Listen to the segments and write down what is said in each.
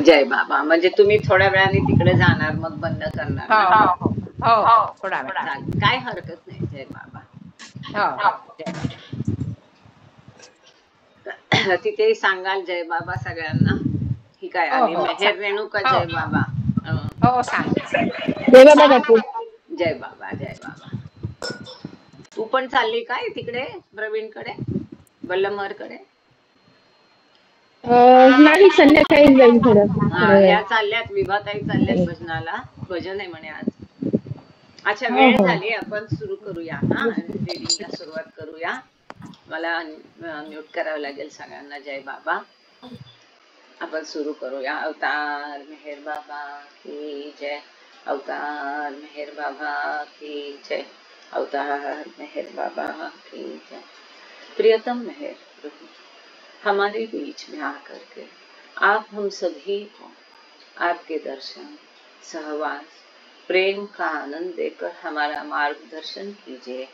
जय बाबा. म्हणजे तुम्ही थोड्या वेळाने तिकडे जाणार, मग बंद करणार हो ना? हो हो थोडा वेळ. चालेल, काय हरकत नाही. जय बाबा. हो जय बाबा. तिथे सांगाल जय बाबा सगळ्यांना ही काय. हो आणि हो मेहेर रेणुका हो जय बाबा. हो सांग. जय बाबा काकू. जय बाबा जय बाबा. तू पण चालली काय तिकडे प्रवीण कडे, वल्लमर कडे? नाही, संध्याकाळी जाईल थोड्या थोड्या या वेळ. चालल्यात, विभाताई चालल्यात भजनाला. भजन आहे म्हणे आज. अच्छा, हो वेळ हो. झाली, आपण सुरू करूया. हा, रीडिंगला सुरुवात करूया. मला म्यूट करावं लागेल सगळ्यांना. जय बाबा. आपण सुरू करूया. अवतार मेहेर बाबा की जय. अवतार मेहेर बाबा की जय. अवतार मेहेर बाबा की जय. प्रियतम मेहेर प्रभु, हमारे बीच में आकर के आप हम सभी को आपके दर्शन, सहवास, प्रेम का आनंद देकर हमारा मार्गदर्शन कीजिए,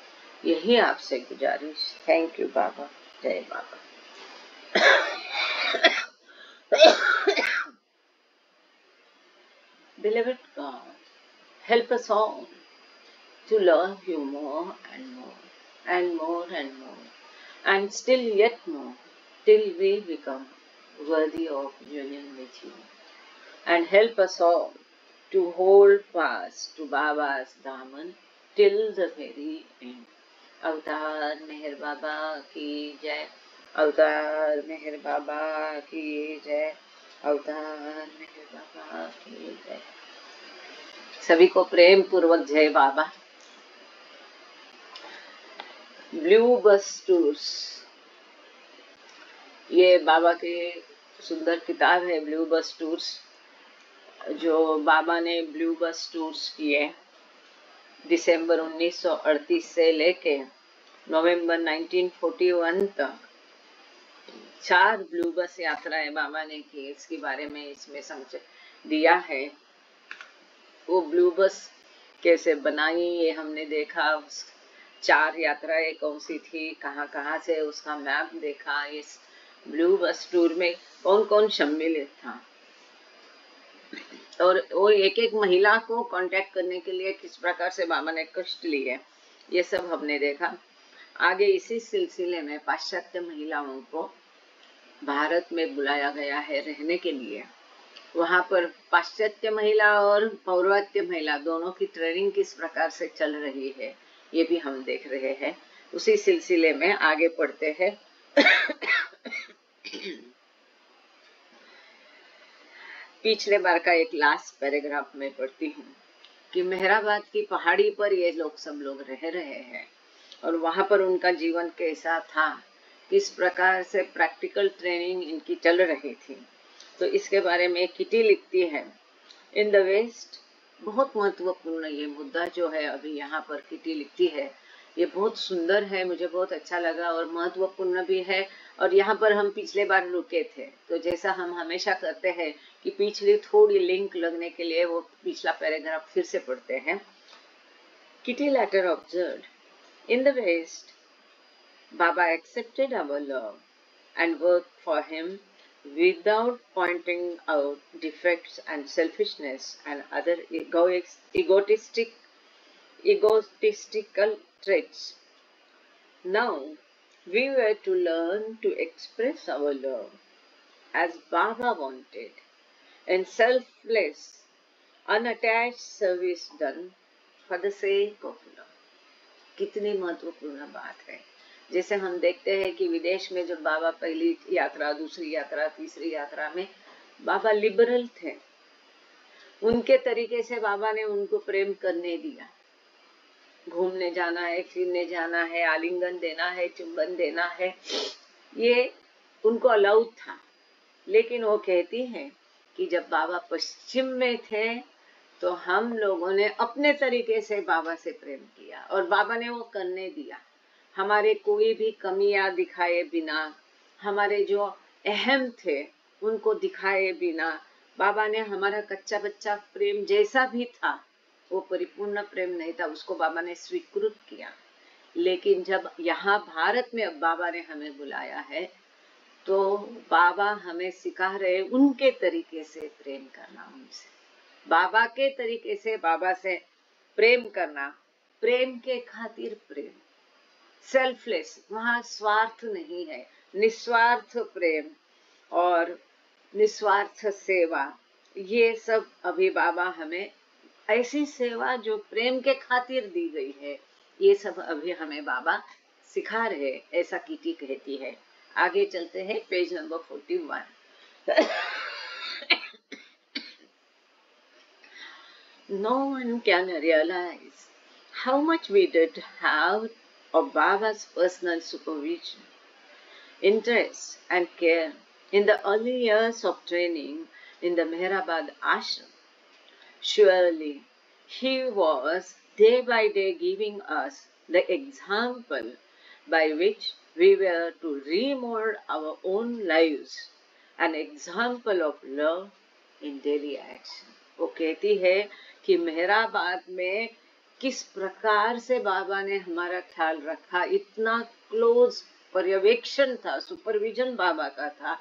यही आपसे गुजारिश. थैंक यू बाबा. जय बाबा. Beloved God, help us all to love you more and more and more and more, and still yet more, till we become worthy of union with you. And help us all to hold fast to Baba's Daman till the very end. अवतार मेहर बाबा की जय. अवतार मेहर बाबा की जय. अवतार मेहर बाबा की जय. सभी को प्रेम पूर्वक जय बाबा. ब्लू बस टूर्स, ये बाबा के सुंदर किताब है. ब्लू बस टूर्स, जो बाबा ने ब्लू बस टूर्स किए दिसंबर 1938 से लेके नवंबर 1941 तक 4 ब्लू बस यात्राएं बाबा ने की. इसके बारे में इसमें समझ दिया है. वो ब्लू बस कैसे बनाई ये हमने देखा. 4 यात्राएं कौन सी थी, कहाँ कहाँ से, उसका मैप देखा. इस ब्लू बस टूर में कौन कौन सम्मिलित था, और वो एक एक महिला को कांटेक्ट करने के लिए किस प्रकार से बाबा ने कष्ट लिए, ये सब हमने देखा. आगे इसी सिलसिले में पाश्चात्य महिलाओं को भारत में बुलाया गया है रहने के लिए. वहाँ पर पाश्चात्य महिला और पौर्वात्य महिला दोनों की ट्रेनिंग किस प्रकार से चल रही है, ये भी हम देख रहे हैं. उसी सिलसिले में आगे पढ़ते हैं. पिछले बार का एक लास्ट पैराग्राफ में पढ़ती हूँ कि मेहराबाद की पहाड़ी पर ये लोग सब लोग रह रहे हैं, और वहाँ पर उनका जीवन कैसा था, किस प्रकार से प्रैक्टिकल ट्रेनिंग इनकी चल रही थी. तो इसके बारे में किटी लिखती है. इन द वेस्ट, बहुत महत्वपूर्ण ये मुद्दा जो है अभी यहाँ पर किटी लिखती है, ये बहुत सुंदर है, मुझे बहुत अच्छा लगा और महत्वपूर्ण भी है. और यहाँ पर हम पिछले बार रुके थे, तो जैसा हम हमेशा करते हैं कि पिछली थोड़ी लिंक लगने के लिए वो पिछला पैराग्राफ फिर से पढ़ते हैं. Kitty later observed, in the West, Baba accepted our love and worked for him without pointing out defects and selfishness and other egotistical traits. Now, we were to learn to express our love as Baba wanted, in selfless, unattached service done for the sake of love. कितनी महत्वपूर्ण बात है. जैसे हम देखते हैं कि विदेश में जब बाबा पहली यात्रा, दूसरी यात्रा, तीसरी यात्रा में बाबा लिबरल थे. उनके तरीके से बाबा ने उनको प्रेम करने दिया. घूमने जाना है, फिरने जाना है, आलिंगन देना है, चुंबन देना है, ये उनको अलाउड था. लेकिन वो कहती हैं कि जब बाबा पश्चिम में थे तो हम लोगों ने अपने तरीके से बाबा से प्रेम किया, और बाबा ने वो करने दिया. हमारे कोई भी कमियां दिखाए बिना, हमारे जो अहम थे उनको दिखाए बिना, बाबा ने हमारा कच्चा बच्चा प्रेम जैसा भी था, वो परिपूर्ण प्रेम नहीं था, उसको बाबा ने स्वीकृत किया. लेकिन जब यहाँ भारत में अब बाबा ने हमें बुलाया है तो बाबा हमें सिखा रहे उनके तरीके से प्रेम करना, उनसे बाबा के तरीके से बाबा से प्रेम करना, प्रेम के खातिर प्रेम, सेल्फलेस, वहां स्वार्थ नहीं है, निस्वार्थ प्रेम और निस्वार्थ सेवा, ये सब अभी बाबा हमें, ऐसी सेवा जो प्रेम के खातिर दी गई है, ये सब अभी हमें बाबा सिखा रहे, ऐसा किटी कहती है। आगे चलते हैं, page number 41। No one can realize how much we did have of Baba's personal supervision, interest and care in the early years of training in the Meherabad ashram. Surely he was day by day giving us the example by which we were to remold our own lives, an example of love in daily action. वो कहती है कि Mehrabad में किस प्रकार से बाबा ने हमारा ख्याल रखा, इतना क्लोज पर्यवेक्षण था, सुपरविजन बाबा का था,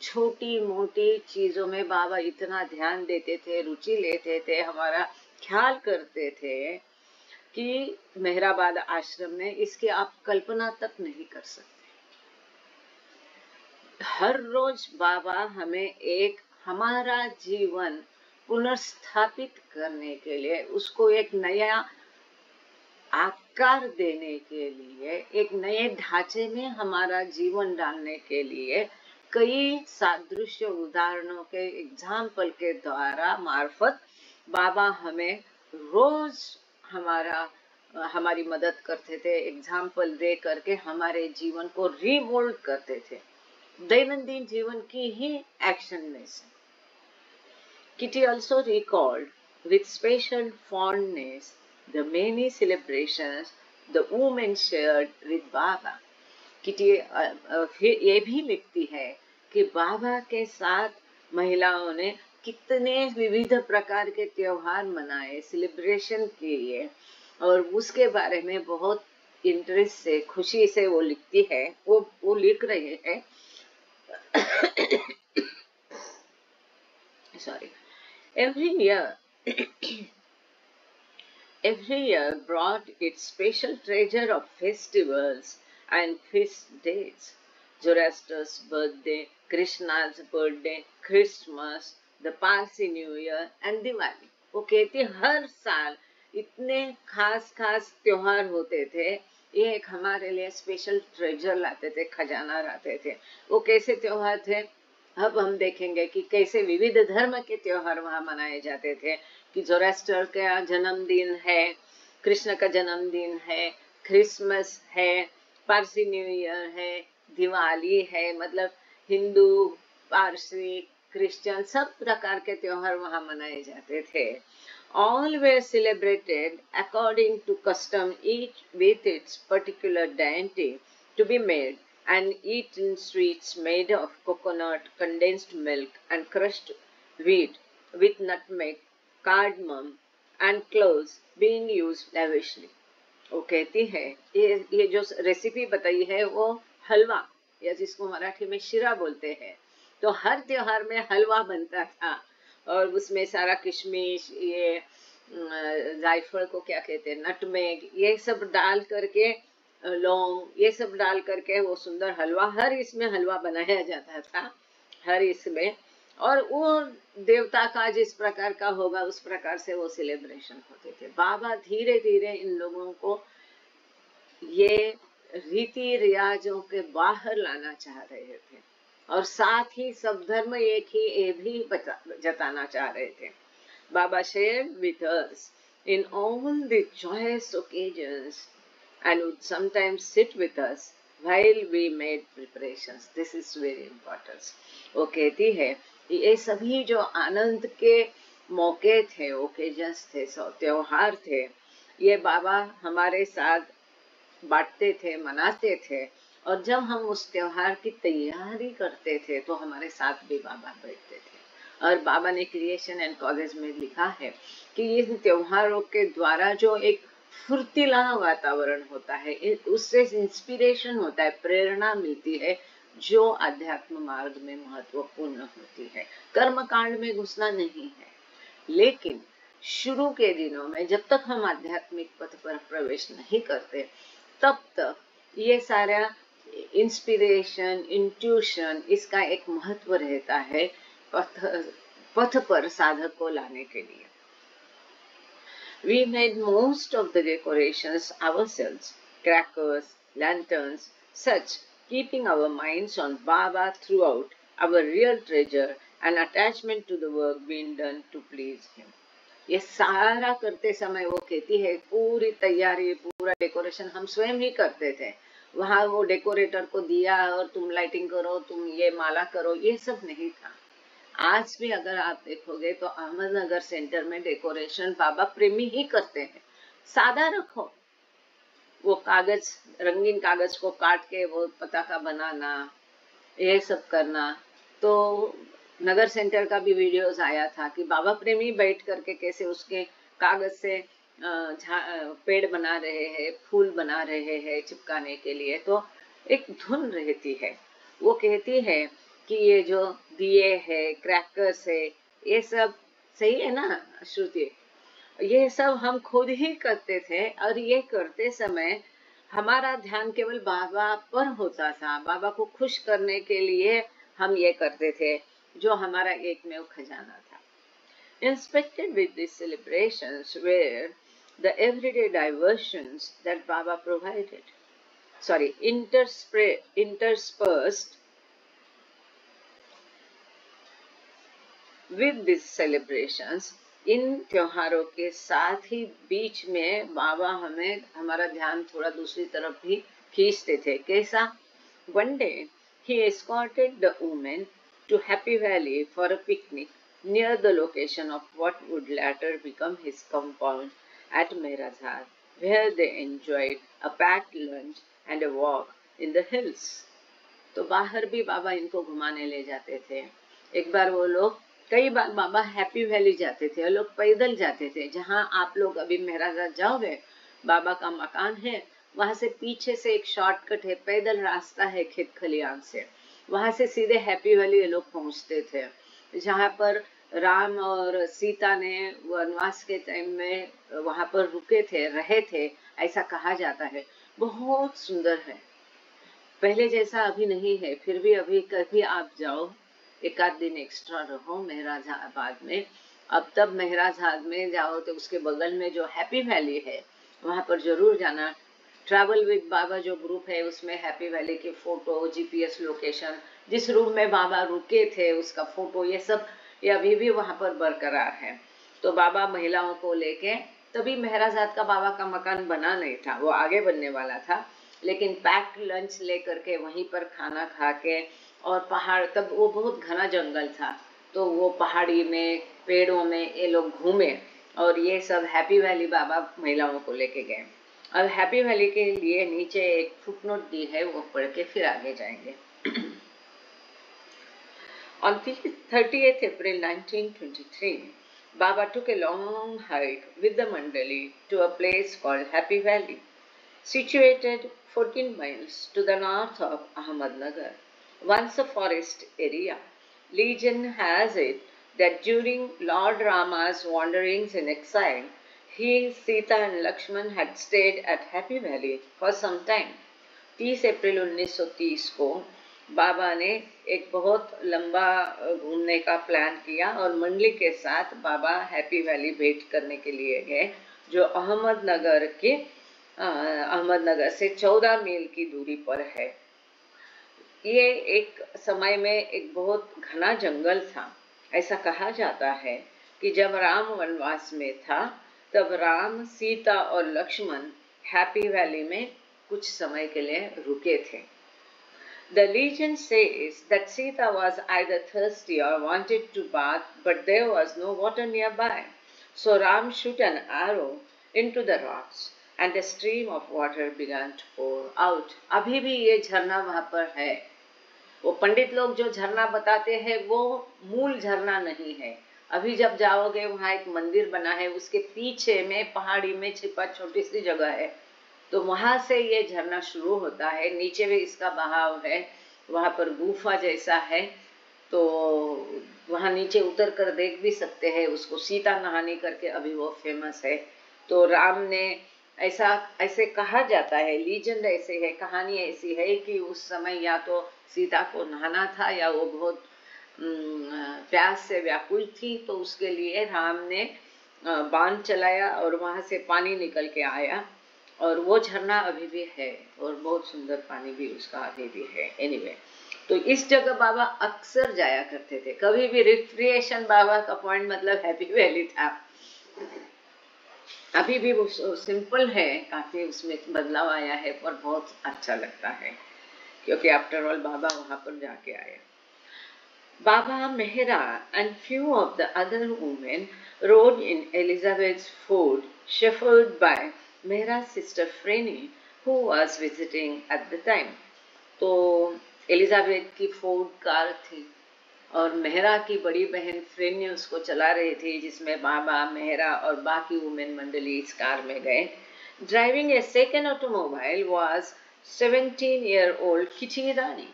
छोटी मोटी चीजों में बाबा इतना ध्यान देते थे, रुचि लेते थे, हमारा ख्याल करते थे कि मेहराबाद आश्रम में इसकी आप कल्पना तक नहीं कर सकते। हर रोज बाबा हमें एक हमारा जीवन पुनर्स्थापित करने के लिए, उसको एक नया आकार देने के लिए, एक नए ढांचे में हमारा जीवन डालने के लिए कई सादृश्य उदाहरणों के एग्जाम्पल के द्वारा मार्फत बाबा हमें रोज हमारी मदद करते थे, एग्जाम्पल दे करके हमारे जीवन को रीमोल्ड करते थे, दैनंदिन जीवन की ही एक्शन में से। Kitty also recalled with special fondness the many celebrations the women shared with Baba. Kitty ये भी लिखती है कि बाबा के साथ महिलाओं ने कितने विविध प्रकार के त्योहार मनाए, सेलिब्रेशन किए, और उसके बारे में बहुत इंटरेस्ट से, खुशी से वो लिखती है, वो लिख रहे हैं। Sorry. Every year brought its special treasure of festivals and feast days. Zoroaster's birthday, Krishna's birthday, Christmas, the Parsi New Year and Diwali. वो कहती हर साल इतने खास खास त्योहार होते थे, ये एक हमारे लिए स्पेशल ट्रेजर लाते थे, खजाना लाते थे। वो कैसे त्योहार थे, अब हम देखेंगे कि कैसे विविध धर्म के त्योहार वहां मनाए जाते थे। कि जोरास्टर का जन्मदिन है, कृष्ण का जन्मदिन है, क्रिसमस है, पारसी न्यू ईयर है, दिवाली है, मतलब हिंदू, पारसी, क्रिश्चियन सब प्रकार के त्योहार वहां मनाए जाते थे। All were celebrated according to custom, each with its particular dainty to be made, and eaten sweets made of coconut, condensed milk, and crushed wheat, with nutmeg, cardamom, and cloves being used lavishly. वो कहती है ये जो recipe बताई है वो हलवा, या जिसको मराठी में शिरा बोलते हैं, तो हर त्योहार में हलवा बनता था, और उसमें सारा किशमिश, ये जायफल को क्या कहते हैं, नटमेग, ये सब डाल करके, लौंग, ये सब डाल करके वो सुंदर हलवा, हर इसमें हलवा बनाया जाता था, हर इसमें, और वो देवता का जिस प्रकार का होगा उस प्रकार से वो सेलिब्रेशन होते थे। बाबा धीरे धीरे इन लोगों को ये रीति रिवाजों के बाहर लाना चाह रहे थे, और साथ ही सब धर्म एक ही ये भी जताना चाह रहे थे। बाबा shared with us in all the joyous occasions and would sometimes sit with us while we made preparations. This is very important. वो कहती है ये सभी जो आनंद के मौके थे, ओकेजन्स थे, त्योहार थे, ये बाबा हमारे साथ बांटते थे, मनाते थे, और जब हम उस त्योहार की तैयारी करते थे तो हमारे साथ भी बाबा बैठते थे। और बाबा ने क्रिएशन एंड कॉजेज में लिखा है कि इन त्योहारों के द्वारा जो एक फुर्तीला वातावरण होता है, उससे इंस्पिरेशन होता है, प्रेरणा मिलती है, जो अध्यात्म मार्ग में महत्वपूर्ण होती है। कर्म कांड में घुसना नहीं है, लेकिन शुरू के दिनों में जब तक हम आध्यात्मिक पथ पर प्रवेश नहीं करते, तब तक ये सारा इंस्पिरेशन, इंट्यूशन, इसका एक महत्व रहता है पथ पर साधक को लाने के लिए। We made most of the decorations ourselves, crackers, lanterns, such, keeping our minds on Baba throughout, our real treasure and attachment to the work being done to please him. ये सारा करते समय वो कहती है पूरी तैयारी, पूरा डेकोरेशन हम स्वयं ही करते थे। वहाँ वो डेकोरेटर को दिया और तुम लाइटिंग करो, तुम ये माला करो, ये सब नहीं था। आज भी अगर आप देखोगे तो अहमदनगर सेंटर में डेकोरेशन बाबा प्रेमी ही करते हैं। सादा रखो, वो कागज, रंगीन कागज को काट के वो पताका बनाना, ये सब करना। तो नगर सेंटर का भी वीडियोस आया था कि बाबा प्रेमी बैठ करके कैसे उसके कागज से पेड़ बना रहे हैं, फूल बना रहे हैं चिपकाने के लिए। तो एक धुन रहती है। वो कहती है कि ये जो दिए है, क्रैकर्स है, ये सब सही है ना श्रुति, ये सब हम खुद ही करते थे। और ये करते समय हमारा ध्यान केवल बाबा पर होता था। बाबा को खुश करने के लिए हम ये करते थे, जो हमारा एकमेव खजाना था। Inspected with these celebrations were the everyday diversions that Baba provided. Interspersed with these celebrations, इन त्योहारों के साथ ही बीच में बाबा हमें हमारा ध्यान थोड़ा दूसरी तरफ भी खींचते थे। कैसा? One day he escorted the women to Happy Valley for a picnic near the location of what would later become his compound at Mehrazad, where they enjoyed a packed lunch and a walk in the hills. तो बाहर भी बाबा इनको घुमाने ले जाते थे। एक बार वो लोग, कई बार बाबा हैप्पी वैली जाते थे, लोग पैदल जाते थे। जहाँ आप लोग अभी महराजाद जाओगे, बाबा का मकान है, वहां से पीछे से एक शॉर्टकट है, पैदल रास्ता है खेत खलियान से, वहां से सीधे हैप्पी वैली ये लोग पहुंचते थे, जहाँ पर राम और सीता ने वनवास के टाइम में वहां पर रुके थे, रहे थे, ऐसा कहा जाता है। बहुत सुंदर है, पहले जैसा अभी नहीं है, फिर भी अभी कभी आप जाओ, एक आध दिन एक्स्ट्रा रहो महराजाबाद में। अब तब महराजाबाद में जाओ तो उसके बगल में जो हैप्पी वैली है, वहां पर जरूर जाना। ट्रैवल विद बाबा जो ग्रुप है, उसमें हैप्पी वैली की फोटो, जीपीएस लोकेशन, जिस रूम में बाबा रुके थे उसका फोटो, ये सब ये अभी भी वहां पर बरकरार है। तो बाबा महिलाओं को लेके, तभी महराजाबाद का बाबा का मकान बना नहीं था, वो आगे बनने वाला था, लेकिन पैक्ड लंच लेकर के वहीं पर खाना खा के, और पहाड़, तब वो बहुत घना जंगल था, तो वो पहाड़ी में, पेड़ों में ये लोग घूमे, और ये सब हैप्पी वैली बाबा महिलाओं को लेके गए। अब हैप्पी वैली के लिए नीचे एक फुटनोट दी है, वो पढ़ के फिर आगे जाएंगे। On 30th April 1923, Baba took a long hike with the Mandali to a place called Happy Valley, situated 14 miles to the north of Ahmednagar, once a forest area. Legend has it that during Lord Rama's wanderings in exile, he, Sita and Lakshman had stayed at Happy Valley for some time. 30 अप्रैल 1930 को बाबा ने एक बहुत लंबा घूमने का plan किया और मंडली के साथ बाबा हैप्पी वैली भेंट करने के लिए गए, जो अहमदनगर से 14 मील की दूरी पर है। ये एक समय में एक बहुत घना जंगल था। ऐसा कहा जाता है कि जब राम वनवास में था, तब राम, सीता और लक्ष्मण हैप्पी वैली में कुछ समय के लिए रुके थे। The legend says that Sita was either thirsty or wanted to bath, but there was no water nearby. So Ram shot an arrow into the rocks, and a stream of water began to pour out. अभी भी ये झरना वहाँ पर है। वो पंडित लोग जो झरना बताते हैं, वो मूल झरना नहीं है। अभी जब जाओगे, वहाँ एक मंदिर बना है, उसके पीछे में पहाड़ी में छिपा छोटी सी जगह है, तो वहां से ये झरना शुरू होता है। नीचे भी इसका बहाव है, वहाँ पर गुफा जैसा है, तो वहाँ नीचे उतर कर देख भी सकते हैं उसको। सीता नहाने करके अभी वो फेमस है। तो राम ने ऐसे कहा जाता है, लीजेंड ऐसे है, कहानी ऐसी है कि उस समय या तो सीता को नहाना था या वो बहुत प्यास से व्याकुल थी, तो उसके लिए राम ने बाण चलाया और वहां से पानी निकल के आया, और वो झरना अभी भी है और बहुत सुंदर पानी भी उसका अभी भी है। एनीवे, तो इस जगह बाबा अक्सर जाया करते थे। कभी भी रिक्रिएशन बाबा का पॉइंट मतलब हैप्पी वैली था। अभी भी वो सिंपल है, काफी उसमें बदलाव आया है, पर बहुत अच्छा लगता है क्योंकि आफ्टर ऑल बाबा वहां पर जाके आए। Baba Mehra and few of the other women rode in Elizabeth's Ford, chauffeured by Mehra's sister Franny, who was visiting at the time. तो एलिजाबेथ की फोर्ड कार थी और मेहरा की बड़ी बहन फ्रेनी उसको चला रही थी, जिसमें बाबा, मेहरा और बाकी वुमेन मंडली इस कार में गए। Driving a second automobile was 17-year-old Kitty Irani.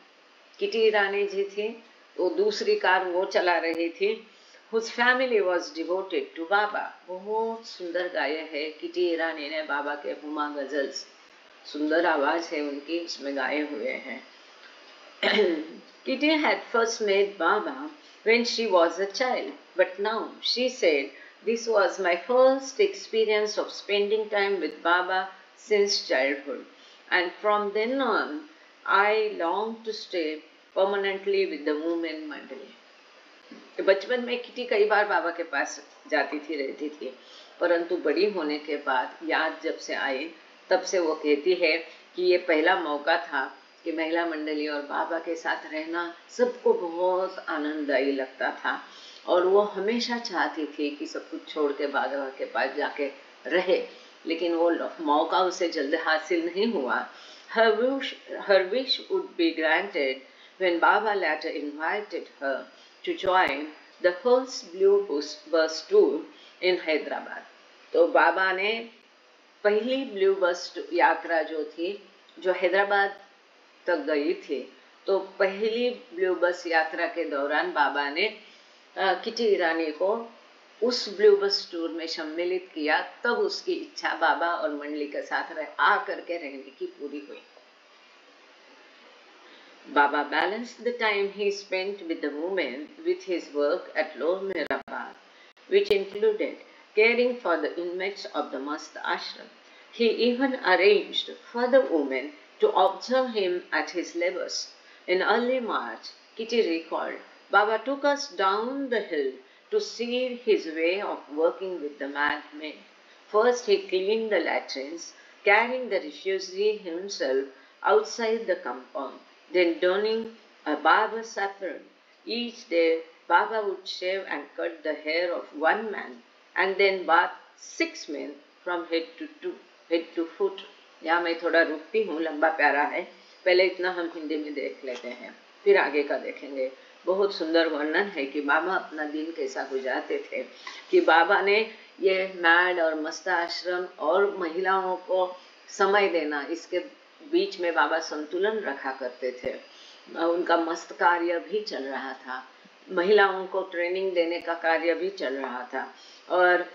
Kitty Irani ji थी, वो दूसरी कार वो चला रही थी। Whose family was devoted to बाबा। बहुत सुंदर गाया है किटी ईरानी ने बाबा के हुमा गजल्स, सुंदर आवाज है उनकी, उसमें गाए हुए हैं। Kitty had first met Baba when she was a child, but now she said this was my first experience of spending time with Baba since childhood, and from then on I long to stay permanently with the women mandali. बचपन में kitty कई बार बाबा के पास जाती थी, रहती थी, परंतु बड़ी होने के बाद याद जब से आई तब से वो कहती है कि ये पहला मौका था कि महिला मंडली और बाबा के साथ रहना सबको बहुत आनंददायी लगता था, और वो हमेशा चाहती थी कि सब कुछ छोड़ के बाबा के पास जाके रहे, लेकिन वो मौका उसे जल्द हासिल नहीं हुआ। Her wish would be granted when Baba later invited her to join the first Blue Bus tour in Hyderabad. तो बाबा ने पहली ब्लू बस यात्रा जो थी, जो हैदराबाद तक गई थी, तो पहली ब्लू बस यात्रा के दौरान बाबा ने किटी ईरानी को उस ब्लू बस टूर में सम्मिलित किया। तब उसकी इच्छा बाबा और मंडली के साथ आ करके रहने की पूरी हुई। Baba balanced the time he spent with the women with his work at Lower Mehrabad, which included caring for the inmates of the Mast Ashram. He even arranged for the women to observe him at his labors. In early March, Kitty recalled, Baba took us down the hill to see his way of working with the madmen. First he cleaned the latrines, carrying the refugee himself outside the compound, then donning a barber's apron. Each day, Baba would shave and cut the hair of one man and then bath 6 men from head to foot. यहाँ मैं थोड़ा रुकती हूँ, लंबा प्यारा है, पहले इतना हम हिंदी में देख लेते हैं, फिर आगे का देखेंगे। बहुत सुंदर वर्णन है कि बाबा अपना दिन कैसा गुजारते थे, कि बाबा ने ये मैड और मस्त आश्रम और महिलाओं को समय देना, इसके बीच में बाबा संतुलन रखा करते थे। उनका मस्त कार्य भी चल रहा था, महिलाओं को ट्रेनिंग देने का कार्य भी चल रहा था, और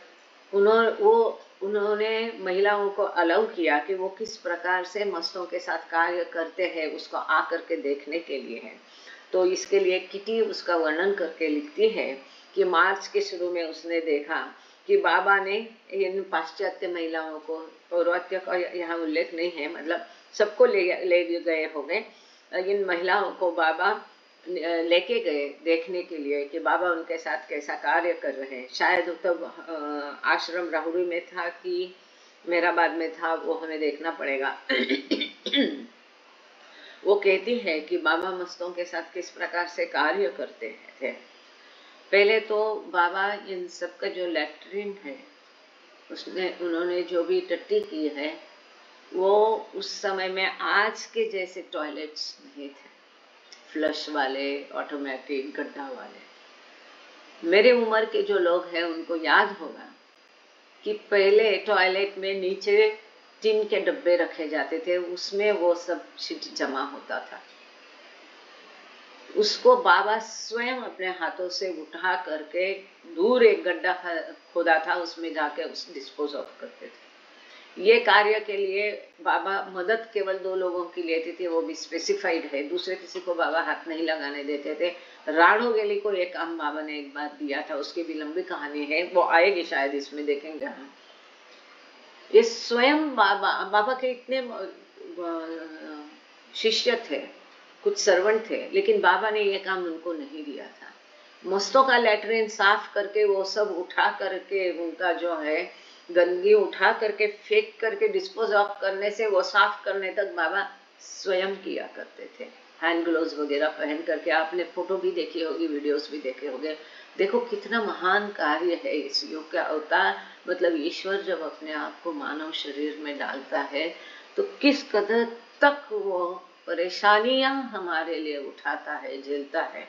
उन्होंने महिलाओं को अलाउ किया कि वो किस प्रकार से मस्तों के साथ कार्य करते हैं, उसको आकर के देखने के लिए है। तो इसके लिए किटी उसका वर्णन करके लिखती है कि मार्च के शुरू में उसने देखा कि बाबा ने इन पाश्चात्य महिलाओं को, पौर्वात्य का यहाँ उल्लेख नहीं है, मतलब सबको ले गए होंगे, इन महिलाओं को बाबा लेके गए देखने के लिए कि बाबा उनके साथ कैसा कार्य कर रहे हैं। शायद तब आश्रम राहुरी में था कि मेहराबाद में था, वो हमें देखना पड़ेगा। वो कहती है कि बाबा मस्तों के साथ किस प्रकार से कार्य करते थे। पहले तो बाबा इन सब का जो लैट्रिन है उन्होंने जो भी टट्टी की है, वो उस समय में आज के जैसे टॉयलेट्स नहीं थे, फ्लश वाले, ऑटोमेटिक गड्ढा वाले। मेरे उम्र के जो लोग हैं उनको याद होगा कि पहले टॉयलेट में नीचे टिन के डब्बे रखे जाते थे, उसमें वो सब शिट जमा होता था। उसको बाबा स्वयं अपने हाथों से उठा करके दूर एक गड्ढा खोदा था, उसमें जाके उस डिस्पोज ऑफ करते थे। ये कार्य के लिए बाबा मदद केवल 2 लोगों की लेते थे, वो भी स्पेसिफाइड है, दूसरे किसी को बाबा हाथ नहीं लगाने देते थे। राणो गेली को एक काम बाबा ने एक बार दिया था, उसकी भी लंबी कहानी है, वो आएगी शायद, इसमें देखेंगे हम। ये स्वयं बाबा के इतने शिष्य थे, कुछ सर्वेंट थे, लेकिन बाबा ने ये काम उनको नहीं दिया था। मस्तों का लैट्रिन साफ करके वो सब उठा करके, उनका जो है गंदगी उठा करके फेंक करके डिस्पोज ऑफ करने से वो साफ करने तक बाबा स्वयं किया करते थे, हैंड ग्लोव्स वगैरह पहन करके। आपने फोटो भी देखी होगी, वीडियोस भी देखे होंगे। देखो कितना महान कार्य है इस योग का अवतार। मतलब ईश्वर जब अपने आप को मानव शरीर में डालता है तो किस कदर तक वो परेशानियां हमारे लिए उठाता है, झेलता है।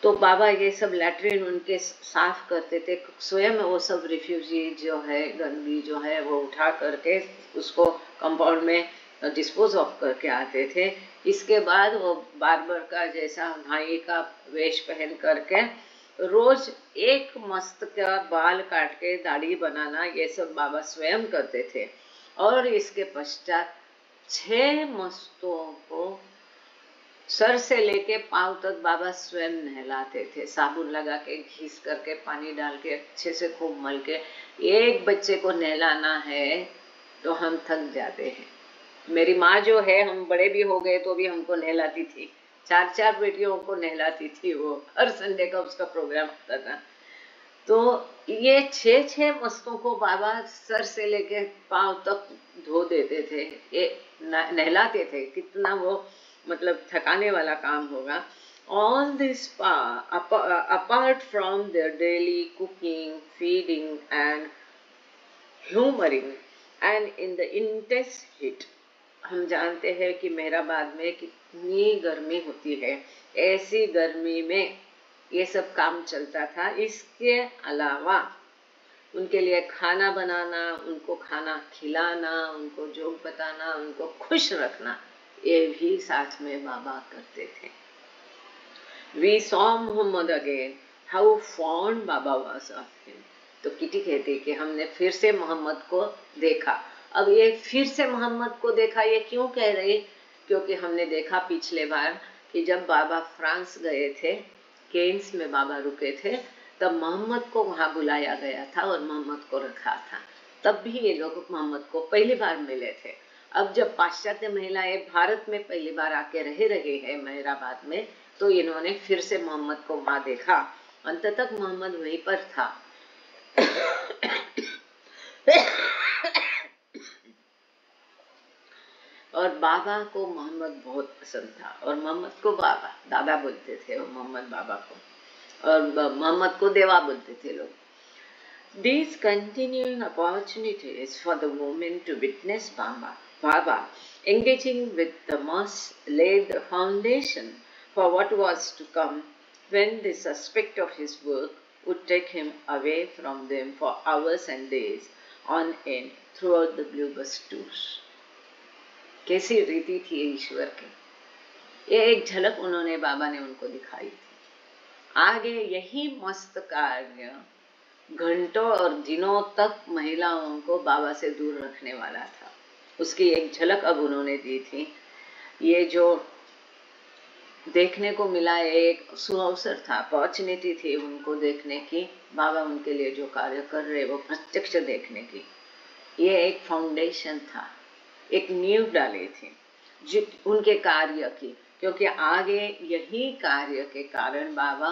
तो बाबा ये सब लैट्रिन उनके साफ करते थे, स्वयं वो सब रिफ्यूजी जो है, गंदगी जो है वो उठा करके उसको कंपाउंड में डिस्पोज ऑफ करके आते थे। इसके बाद वो बार्बर का जैसा नाई का वेश पहन करके रोज एक मस्त का बाल काट के दाढ़ी बनाना, ये सब बाबा स्वयं करते थे। और इसके पश्चात 6 मस्तों को सर से लेके पांव तक बाबा स्वयं नहलाते थे, साबुन लगा के, घिस करके, पानी डाल के, अच्छे से खूब मल के। एक बच्चे को नहलाना है तो हम थक जाते हैं। मेरी माँ जो है, हम बड़े भी हो गए तो भी हमको नहलाती थी, 4 बेटियों को नहलाती थी वो, हर संडे का उसका प्रोग्राम होता था। तो ये 6 मस्तों को बाबा सर से लेके पांव तक धो देते थे, ये नहलाते थे। कितना वो मतलब थकाने वाला काम होगा। All this apart from their daily cooking, feeding and humoring and in the intense heat, हम जानते हैं कि मेहराबाद में कितनी गर्मी होती है, ऐसी गर्मी में ये सब काम चलता था। इसके अलावा उनके लिए खाना बनाना, उनको खाना खिलाना, उनको जोक बताना, उनको खुश रखना, ये भी साथ में बाबा करते थे। We saw Muhammad again, how fond Baba was of him. तो किटी कहती कि हमने फिर से मोहम्मद को देखा। अब ये फिर से मोहम्मद को देखा, ये क्यों कह रही? क्योंकि हमने देखा पिछले बार कि जब बाबा फ्रांस गए थे, केन्स में बाबा रुके थे, तब मोहम्मद को वहां बुलाया गया था और मोहम्मद को रखा था। तब भी ये लोग मोहम्मद को पहली बार मिले थे। अब जब पाश्चात्य महिलाएं भारत में पहली बार आके रहे हैं मेहराबाद में, तो इन्होंने फिर से मोहम्मद को वहां देखा। अंत तक मोहम्मद वहीं पर था। और बाबा को मोहम्मद बहुत पसंद था, और मोहम्मद को बाबा दादा बोलते थे, और मोहम्मद बाबा को, और मोहम्मद को देवा बोलते थे लोग। These continuing opportunities for the women to witness Baba engaging with the mass laid the foundation for what was to come when this aspect of his work would take him away from them for hours and days on end throughout the Blue Bus tours. कैसी रीति थी ईश्वर की, ये एक झलक उन्होंने बाबा ने उनको दिखाई थी। आगे यही मस्त कार्य घंटों और दिनों तक महिलाओं को बाबा से दूर रखने वाला था, उसकी एक झलक अब उन्होंने दी थी। ये जो देखने को मिला एक सुअवसर था, अपॉर्चुनिटी थी उनको देखने की, बाबा उनके लिए जो कार्य कर रहे वो प्रत्यक्ष देखने की। ये एक फाउंडेशन था, एक नींव डाली थी जो उनके कार्य की, क्योंकि आगे यही कार्य के कारण बाबा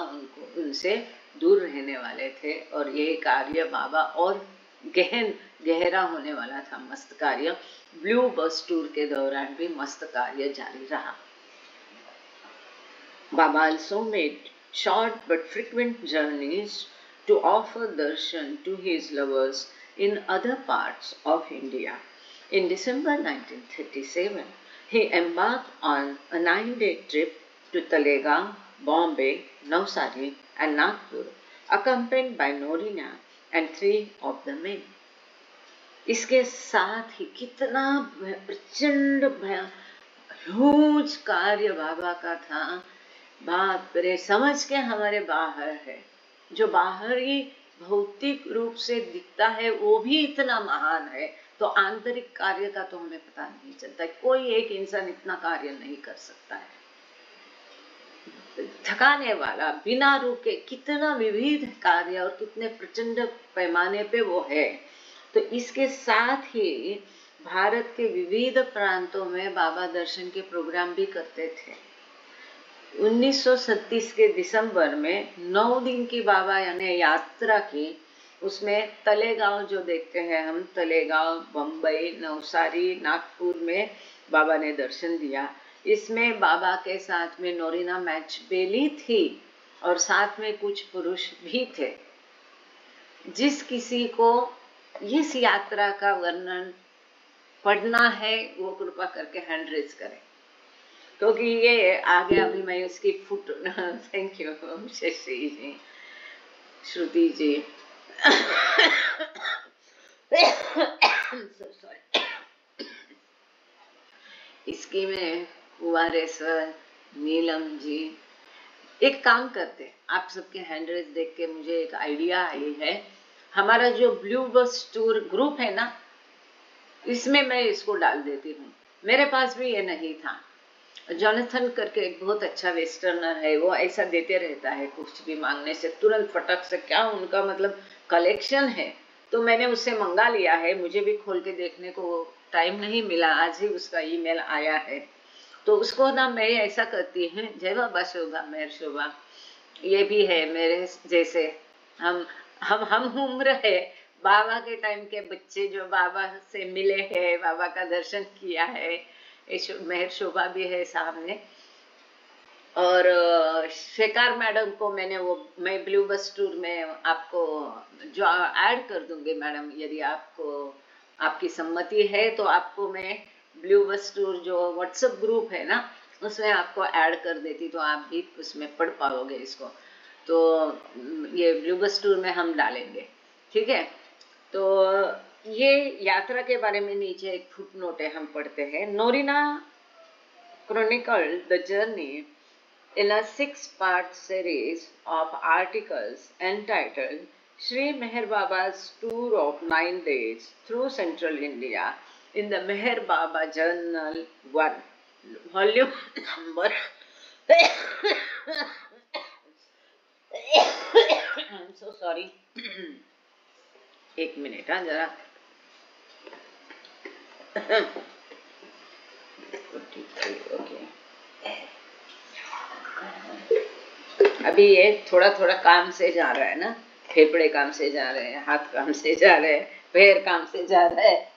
उनसे दूर रहने वाले थे, और ये कार्य बाबा और गहरा होने वाला था, मस्त कार्य। ब्लू बस टूर के दौरान भी मस्त कार्य जारी रहा। Baba also made short but frequent journeys to offer darshan to his lovers in other parts of India. In December 1937, he embarked on a 9-day trip to Talegaon, Bombay, Navsari and Nagpur, accompanied by Norina and 3 of the men. इसके साथ ही कितना प्रचंड huge कार्य बाबा का था बाप रे, समझ के हमारे बाहर है। जो बाहर ही भौतिक रूप से दिखता है वो भी इतना महान है, तो आंतरिक कार्य का तो हमें पता नहीं चलता। कोई एक इंसान इतना कार्य नहीं कर सकता है। थकाने वाला, बिना रुके कितना विविध कार्य और कितने प्रचंड पैमाने पे वो है। तो इसके साथ ही भारत के विविध प्रांतों में बाबा दर्शन के प्रोग्राम भी करते थे। 1937 के दिसंबर में 9 दिन की बाबा ने यात्रा की। उसमें तलेगांव जो देखते हैं हम, तलेगांव, बम्बई, नवसारी, नागपुर में बाबा ने दर्शन दिया। इसमें बाबा के साथ में नोरिना मैचबेली थी और साथ में कुछ पुरुष भी थे। जिस किसी को इस यात्रा का वर्णन पढ़ना है वो कृपा करके हैंड रेज करें, क्योंकि ये आगे अभी मैं इसकी फुट थैंक यू शशि जी, श्रुति जी इसकी में कुमारेश्वर, नीलम जी एक काम करते। आप सबके हैंड रेज देख के मुझे एक आइडिया आई है। हमारा जो ब्लू बस टूर ग्रुप है ना, इसमें मैं इसको डाल देती हूँ। मेरे पास भी ये नहीं था। जॉनथन करके एक बहुत अच्छा वेस्टर्नर है, वो ऐसा देते रहता है, कुछ भी मांगने से तुरंत फटक से, क्या उनका मतलब कलेक्शन है। तो मैंने उससे मंगा लिया है। मुझे भी खोल के देखने को टाइम नहीं मिला, आज ही उसका ईमेल आया है। तो उसको ना मैं ऐसा करती हूँ, जय बाबा शोभा, मेहर शोभा, ये भी है मेरे जैसे, हम उम्र है बाबा के टाइम के बच्चे जो बाबा से मिले हैं, बाबा का दर्शन किया है। मेहर शोभा भी है सामने। और शेकार मैडम को मैं ब्लू बस टूर में आपको जो ऐड कर दूंगी मैडम, यदि आपको आपकी सम्मति है तो आपको मैं ब्लू बस टूर जो व्हाट्सएप ग्रुप है ना, उसमें आपको ऐड कर देती, तो आप भी उसमें पढ़ पाओगे इसको। तो ये ब्लू बस टूर में हम डालेंगे, ठीक है। तो ये यात्रा के बारे में नीचे एक फुटनोट है, हम पढ़ते हैं। नोरिना chronicled the journey in a 6-part series of articles entitled Sri Meher Baba's Tour of 9 Days through Central India in the Meher Baba Journal 1, volume number I'm so sorry. एक मिनट, हाँ जरा okay. अभी ये थोड़ा थोड़ा काम से जा रहा है ना, फेफड़े काम से जा रहे हैं, हाथ काम से जा रहे हैं, पैर काम से जा रहा है।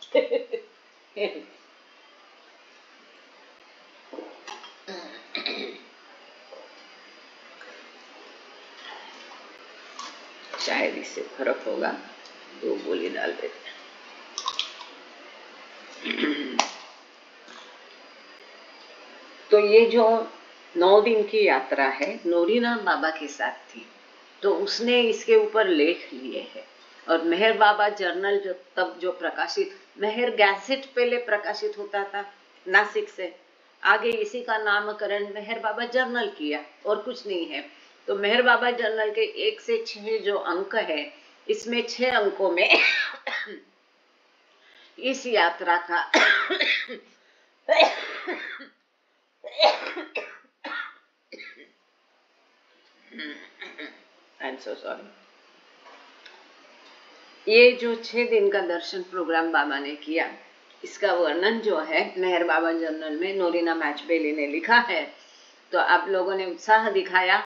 शायद इससे फर्क होगा, 2 गोली डाल देते हैं। तो ये जो 9 दिन की यात्रा है, नोरिना बाबा के साथ थी, तो उसने इसके ऊपर लेख लिए हैं। और मेहर बाबा जर्नल जो तब जो प्रकाशित, मेहर गैसेट पहले प्रकाशित होता था नासिक से, आगे इसी का नामकरण मेहर बाबा जर्नल किया, और कुछ नहीं है। तो मेहर बाबा जर्नल के 1 से 6 जो अंक है, इसमें 6 अंकों में इस यात्रा का I'm so sorry। ये जो 6 दिन का दर्शन प्रोग्राम बाबा ने किया, इसका वर्णन जो है मेहर बाबा जर्नल में नोरिना मैचबेली ने लिखा है। तो आप लोगों ने उत्साह दिखाया,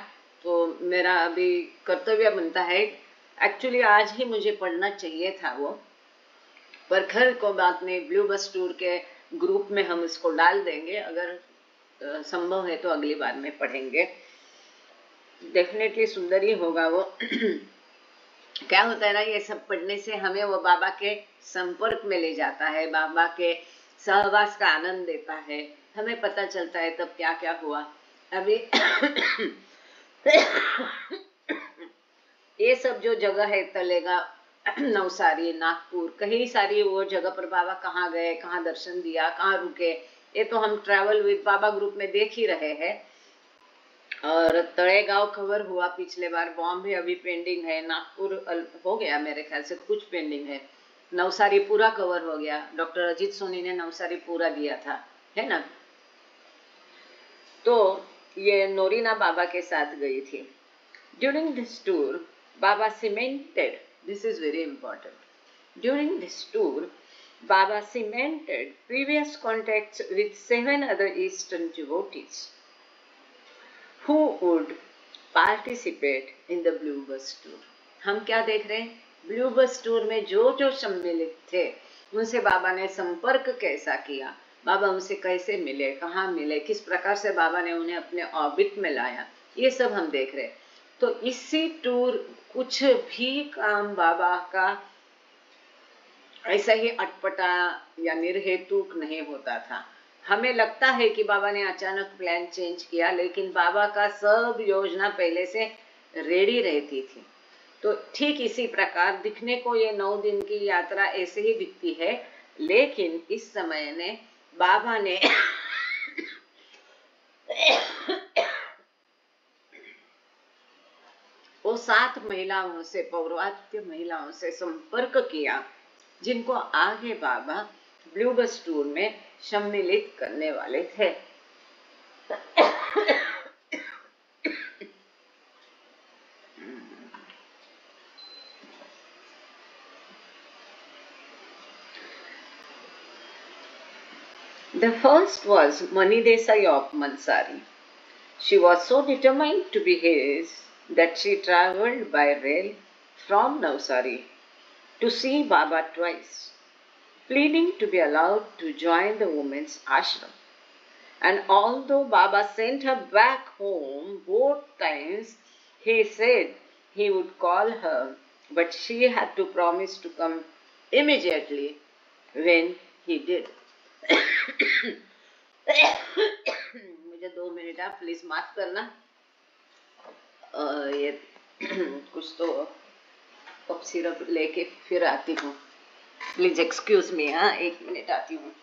तो मेरा अभी कर्तव्य बनता है। एक्चुअली आज ही मुझे पढ़ना चाहिए था वो, पर खैर को बात नहीं, ब्लू बस टूर के ग्रुप में हम इसको डाल देंगे। अगर संभव है तो अगली बार में पढ़ेंगे, डेफिनेटली सुंदर ही होगा वो। क्या होता है ना, ये सब पढ़ने से हमें वो बाबा के संपर्क में ले जाता है, बाबा के सहवास का आनंद देता है, हमें पता चलता है तब क्या क्या हुआ। अभी ये सब जो जगह है, तलेगा, नवसारी, नागपुर, कई सारी वो जगह पर बाबा कहाँ गए, कहाँ दर्शन दिया, कहाँ रुके, ये तो हम ट्रैवल विद बाबा ग्रुप में देख ही रहे हैं। और तळेगांव कवर हुआ पिछले बार, बॉम्बे अभी पेंडिंग है, नागपुर हो गया मेरे ख्याल से, कुछ पेंडिंग है, नवसारी पूरा कवर हो गया। डॉक्टर अजीत सोनी ने नवसारी पूरा दिया था, है ना। तो ये नोरीना बाबा के साथ गई थी। During this tour Baba cemented, this is very important, during this tour Baba cemented previous contacts with 7 other Eastern devotees who would participate in the Blue Bus Tour. हम क्या देख रहे हैं? ब्लू बस टूर में जो जो सम्मिलित थे उनसे बाबा ने संपर्क कैसा किया, बाबा उनसे कैसे मिले, कहाँ मिले, किस प्रकार से बाबा ने उन्हें अपने ऑर्बिट में लाया, ये सब हम देख रहे हैं। तो इसी टूर कुछ भी काम बाबा का ऐसा ही अटपटा या निर्हेतुक नहीं होता था। हमें लगता है कि बाबा ने अचानक प्लान चेंज किया, लेकिन बाबा का सब योजना पहले से रेडी रहती थी। तो ठीक इसी प्रकार दिखने को ये 9 दिन की यात्रा ऐसे ही दिखती है, लेकिन इस समय ने बाबा ने वो 7 महिलाओं से, पौर्वात्य महिलाओं से संपर्क किया जिनको आगे बाबा ब्लू बस टूर में सम्मिलित करने वाले थे। The first was Mani Desai of Mansari. She was so determined to be his that she travelled by rail from Navsari to see Baba twice, pleading to be allowed to join the women's ashram. And although Baba sent her back home both times, he said he would call her, but she had to promise to come immediately when he did. मुझे 2 minute आप please माफ करना, ये कुछ तो cup syrup लेके फिर आती हूँ, प्लीज एक्सक्यूज मी। हाँ, 1 मिनट आती हूँ।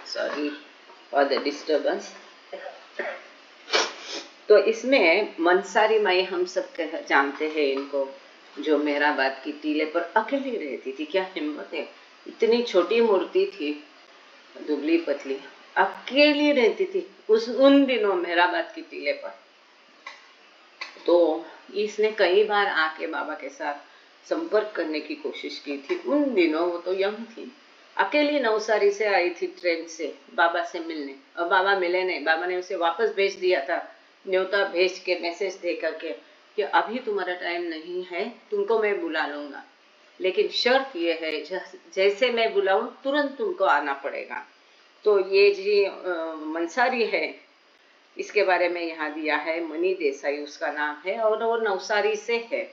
Sorry for the disturbance. तो इसमें मंसारी माई हम सब जानते हैं इनको, जो मेहराबाद की टीले पर अकेली रहती थी। क्या हिम्मत है, इतनी छोटी मूर्ति थी, दुबली पतली, अकेली रहती थी उन दिनों मेहराबाद की टीले पर। तो इसने कई बार आके बाबा के साथ संपर्क करने की कोशिश की थी। उन दिनों वो तो यंग थी, अकेली नवसारी से आई थी ट्रेन से बाबा से मिलने, और बाबा मिले नहीं। बाबा ने उसे वापस भेज दिया था, न्योता भेज के, मैसेज दे करके कि अभी तुम्हारा टाइम नहीं है, तुमको मैं बुला लूंगा, लेकिन शर्त ये है जैसे मैं बुलाऊं तुरंत तुमको आना पड़ेगा। तो ये जी मंसारी है, इसके बारे में यहाँ दिया है, मनी देसाई उसका नाम है, और वो नवसारी से है।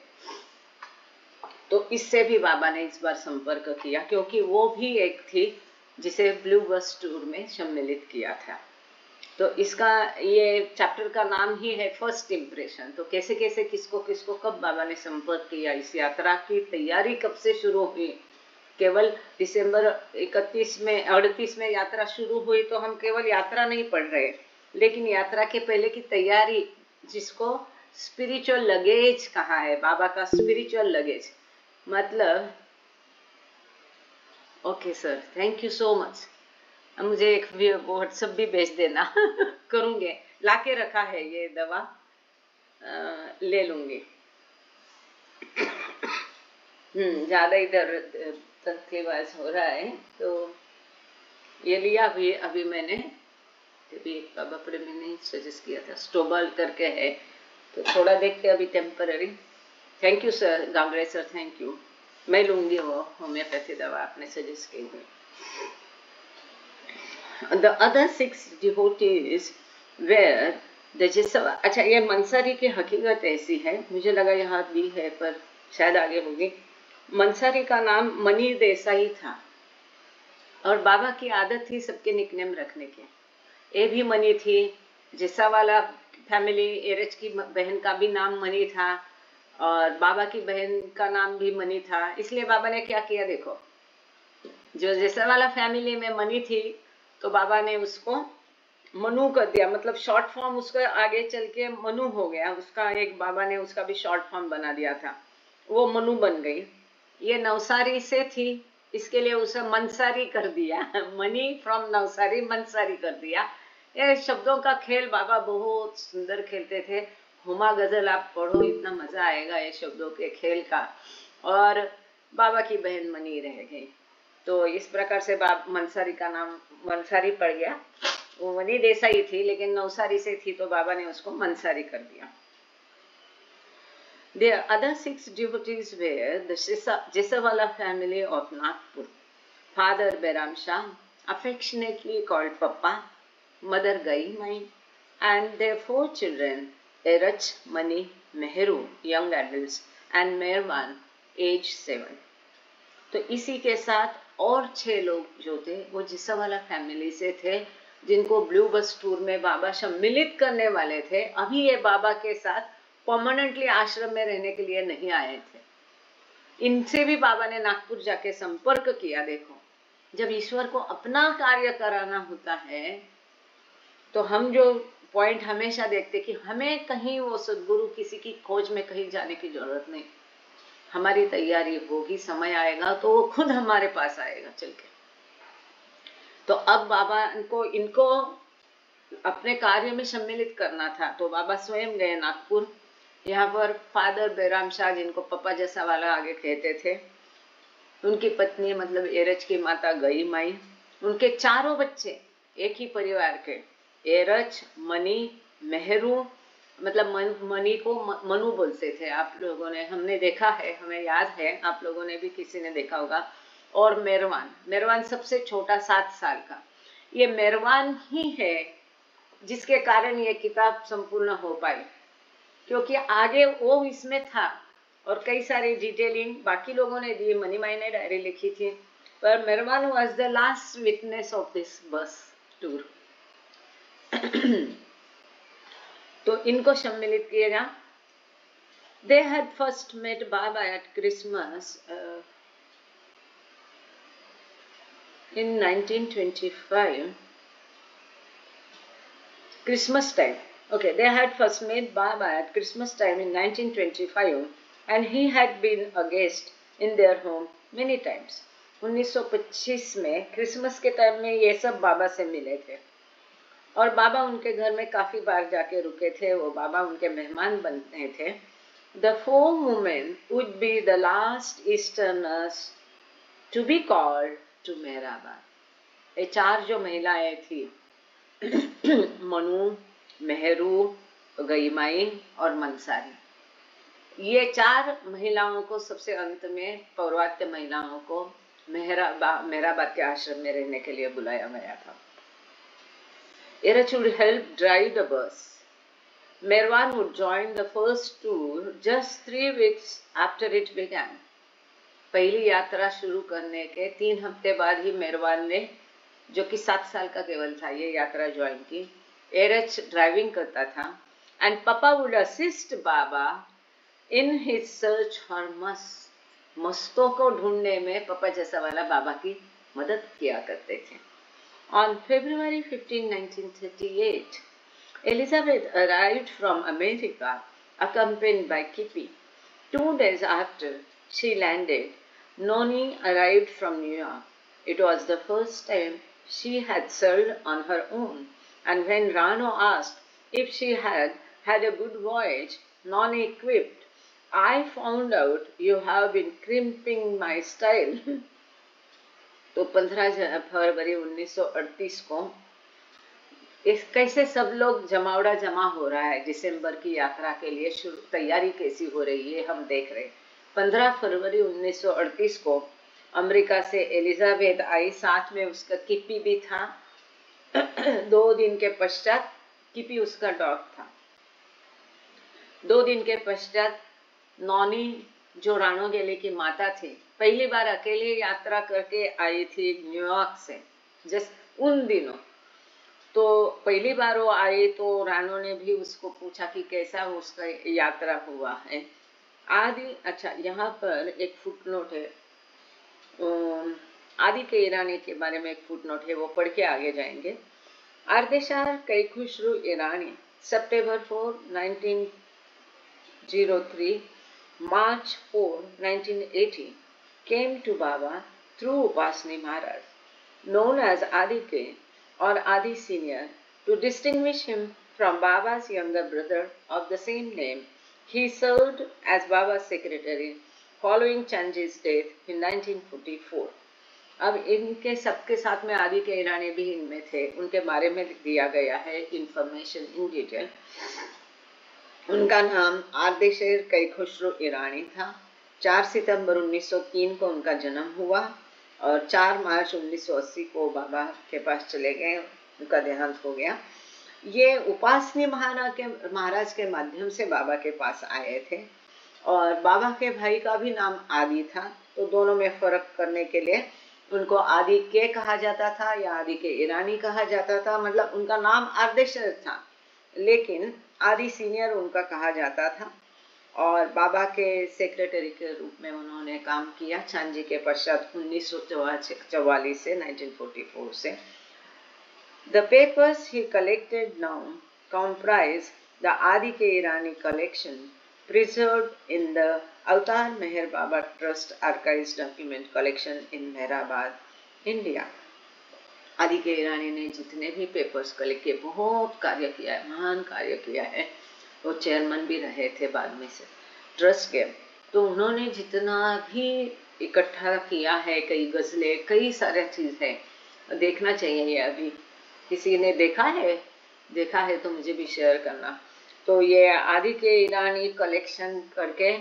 तो इससे भी बाबा ने इस बार संपर्क किया, क्योंकि वो भी एक थी जिसे ब्लू बस टूर में सम्मिलित किया था। तो इसका ये चैप्टर का नाम ही है फर्स्ट इम्प्रेशन। तो कैसे कैसे किसको किसको कब बाबा ने संपर्क किया, इस यात्रा की तैयारी कब से शुरू हुई। केवल दिसंबर 38 में यात्रा शुरू हुई, तो हम केवल यात्रा नहीं पढ़ रहे, लेकिन यात्रा के पहले की तैयारी, जिसको स्पिरिचुअल लगेज कहा है, बाबा का स्पिरिचुअल लगेज। मतलब okay sir, thank you so much. मुझे एक व्हाट्सएप भी भेज देना करूंगे, लाके रखा है ये दवा, ले लूंगी। ज्यादा इधर तकलीफ हो रहा है, तो ये लिया अभी मैंने, अभी बाबा प्रेमी ने सजेस्ट किया था, स्टोबल करके है, तो थोड़ा देखते अभी temporary. Thank you sir, Gangade sir, thank you. मैं लूंगी वो होम्योपैथी दवा आपने सजेस्ट की थी। The other 6 devotees were the जिसवा, अच्छा ये मंसारी की हकीकत ऐसी है, मुझे लगा यहाँ भी है पर शायद आगे होगी। मंसारी का नाम मनी देसाई था और बाबा की आदत थी सबके निकनेम रखने के। ये भी मनी थी, जिसावाला फैमिली एरच की बहन का भी नाम मनी था और बाबा की बहन का नाम भी मनी था। इसलिए बाबा ने क्या किया देखो, जो जिसावाला फैमिली में मनी थी तो बाबा ने उसको मनु कर दिया, मतलब शॉर्ट फॉर्म उसका आगे चल के मनु हो गया। उसका एक बाबा ने उसका भी शॉर्ट फॉर्म बना दिया था, वो मनु बन गई। ये नवसारी से थी, इसके लिए उसे मंसारी कर दिया मनी फ्रॉम नवसारी मंसारी कर दिया। ये शब्दों का खेल बाबा बहुत सुंदर खेलते थे। हुमा गजल आप पढ़ो, इतना मजा आएगा ये शब्दों के खेल का। और बाबा की बहन मनी रह गई, तो इस प्रकार से मंसारी का नाम मंसारी पड़ गया। वो मनी देसाई थी लेकिन नवसारी से थी तो बाबा ने उसको मंसारी कर दिया। The other 6 devotees were the Jisawala family of Nagpur. Father Beram Shah, affectionately called Papa, Mother Gaimai, and their 4 children, Erach, Mani, Mehru, young adults, and Merwan, age 7. तो इसी के साथ और 6 लोग जो थे वो जिसावाला फैमिली से थे, जिनको ब्लू बस टूर में बाबा सम्मिलित करने वाले थे। अभी ये बाबा के साथ परमानेंटली आश्रम में रहने के लिए नहीं आए थे। इनसे भी बाबा ने नागपुर जाके संपर्क किया। देखो, जब ईश्वर को अपना कार्य कराना होता है तो हम जो पॉइंट हमेशा देखते कि हमें कहीं वो सद्गुरु किसी की खोज में कहीं जाने की जरूरत नहीं, हमारी तैयारी होगी, समय आएगा तो वो खुद हमारे पास आएगा चल के। तो अब बाबा इनको अपने कार्य में सम्मिलित करना था, तो बाबा स्वयं गए नागपुर। यहाँ पर फादर बेराम शाह, जिनको पप्पा जैसा वाला आगे कहते थे, उनकी पत्नी मतलब एरच की माता गई माई, उनके 4 बच्चे एक ही परिवार के, एरच, मनी, मेहरू, मतलब मनी को मनु बोलते थे। आप लोगों ने, हमने देखा है, हमें याद है, आप लोगों ने भी किसी ने देखा होगा। और मेरवान सबसे छोटा 7 साल का। ये मेरवान ही है जिसके कारण ये किताब संपूर्ण हो पाई, क्योंकि आगे वो इसमें था और कई सारी डिटेलिंग बाकी लोगों ने दी। मनीमाई ने डायरी लिखी थी, पर Merwan was the last witness of this बस टूर। तो इनको सम्मिलित किएगा। They had first met Baba at Christmas in 1925. Christmas time. Okay, they had first met Baba at Christmas time in 1925, and he had been a guest in their home many times. 1925 में Christmas के time में ये सब बाबा से मिले थे और बाबा उनके घर में काफी बार जाके रुके थे। वो बाबा उनके मेहमान बनते थे। The 4 women would be the last Easterners to be called to Mehrabad. ये 4 जो महिलाएं थी, मनु, मेहरू, गईमाई और मंसारी, ये 4 महिलाओं को सबसे अंत में पौर्वात्य महिलाओं को मेहराबाद के आश्रम में रहने के लिए बुलाया गया था। Erach would help drive the bus. Merwan would join the first tour just 3 weeks after it began. पहली यात्रा शुरू करने के 3 हफ्ते बाद ही मेरवान ने, जो कि 7 साल का केवल था, ये यात्रा ज्वाइन की। एरच ड्राइविंग करता था and Papa would assist Baba in his search for मस्तों को ढूंढने में पापा जैसा वाला बाबा की मदद किया करते थे। On February 15, 1938, Elizabeth arrived from America accompanied by Kippy. 2 days after she landed, Noni arrived from New York. It was the first time she had sailed on her own, and when Rano asked if she had had a good voyage, Noni quipped, "I found out you have been crimping my style." तो 15 फरवरी 1938 को इस कैसे सब लोग जमा हो रहा है दिसंबर की यात्रा के लिए, तैयारी कैसी हो रही है हम देख रहे। 15 फरवरी 1938 को अमेरिका से एलिजाबेथ आई, साथ में उसका किप्पी भी था। 2 दिन के पश्चात, किप्पी उसका डॉग था। 2 दिन के पश्चात नॉनी, जो राणो गेले की माता थी, पहली बार अकेले यात्रा करके आई थी न्यूयॉर्क से, जस्ट उन दिनों। तो पहली बार वो आई तो राणो ने भी उसको पूछा कि कैसा उसका यात्रा हुआ है आदि। अच्छा, यहाँ पर एक फुटनोट है, आदि के ईरानी के बारे में एक फुटनोट है, वो पढ़ के आगे जाएंगे। आर्देशार कैखुसरू ईरानी September 4, 1903, March 4, 1980 came to Baba through Upasni Maharaj, known as Adike or Adi Senior. To distinguish him from Baba's younger brother of the same name, he served as Baba's secretary following Chanji's death in 1944. अब इनके सबके साथ में आदि के ईरानी भी इनमें थे, उनके बारे में दिया गया है इंफॉर्मेशन इन डिटेल। उनका नाम आर्देशेर कैखुसरू ईरानी था। 4 सितंबर 1903 को उनका जन्म हुआ और 4 मार्च 1980 को बाबा के पास चले गए, उनका देहांत हो गया। ये उपासनी महाराज के माध्यम से बाबा के पास आए थे और बाबा के भाई का भी नाम आदि था, तो दोनों में फर्क करने के लिए उनको आदि के कहा जाता था या आदि के ईरानी कहा जाता था। मतलब उनका नाम आर्देशर था, लेकिन आदि सीनियर उनका कहा जाता था। और बाबा के सेक्रेटरी के रूप में उन्होंने काम किया चांजी के पश्चात 1944 से 1944 से। The papers he collected now comprise the Adi Ke Irani collection preserved in the Avatar Meher Baba Trust Archives document collection in Mehrabad, India. आदि के ईरानी ने जितने भी पेपर्स कलेक्ट किए, बहुत कार्य किया है, महान कार्य किया है। वो चेयरमैन भी रहे थे बाद में से ट्रस्ट के। तो उन्होंने जितना भी इकट्ठा किया है, कई गजलें, कई सारे चीज है, देखना चाहिए। ये अभी किसी ने देखा है तो मुझे भी शेयर करना। तो ये आदि के ईरानी कलेक्शन करके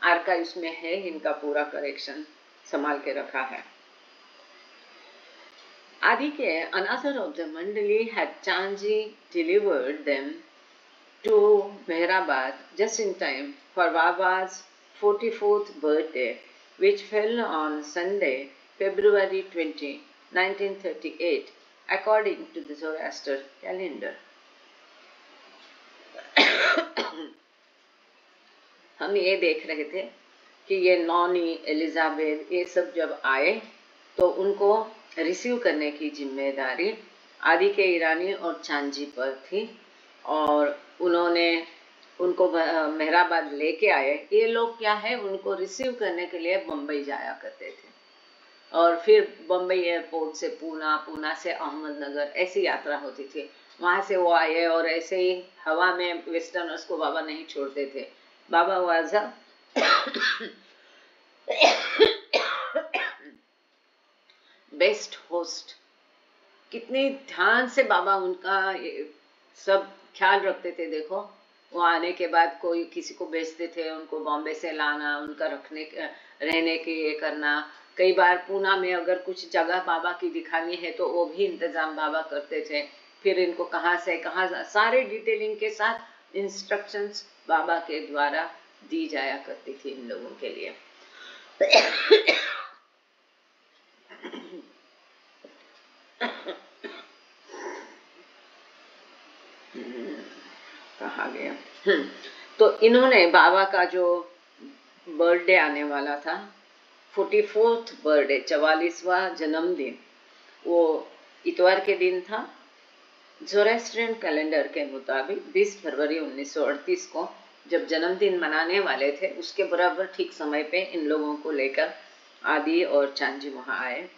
आर्काइव्स में है, इनका पूरा कलेक्शन संभाल के रखा है। Adike, another of the Mandali, had Chanji delivered them to Mehrabad just in time for Baba's 44th birthday, which fell on Sunday, February 20, 1938, according to the Zoroaster calendar. हम ये देख रहे थे कि ये नॉनी, एलिजाबेथ, ये सब जब आए तो उनको रिसीव करने की जिम्मेदारी आदि के ईरानी और चांजी पर थी और उन्होंने उनको मेहराबाद लेके आए। ये लोग क्या है, उनको रिसीव करने के लिए बम्बई जाया करते थे और फिर बम्बई एयरपोर्ट से पूना, पूना से अहमदनगर, ऐसी यात्रा होती थी। वहां से वो आए और ऐसे ही हवा में वेस्टर्नर्स को बाबा नहीं छोड़ते थे। बाबा वाज अ बेस्ट होस्ट। कितने ध्यान से बाबा उनका सब ख्याल रखते थे। देखो, वो आने के बाद कोई किसी को भेजते थे, उनको बॉम्बे से लाना, उनका रहने के ये करना। कई बार पूना में अगर कुछ जगह बाबा की दिखानी है तो वो भी इंतजाम बाबा करते थे। फिर इनको कहाँ से कहाँ, सारे डिटेलिंग के साथ इंस्ट्रक्शंस बाबा के द्वारा दी जाया करती थी इन लोगों के लिए। कहा गया। तो इन्होंने बाबा का जो बर्थडे आने वाला था, 44th बर्थडे, 44वां जन्मदिन, वो इतवार के दिन था। ज़ोरास्ट्रियन कैलेंडर के मुताबिक 20 फरवरी 1938 को जब जन्मदिन मनाने वाले थे, उसके बराबर ठीक समय पे इन लोगों को लेकर आदि और चांजी वहां आए।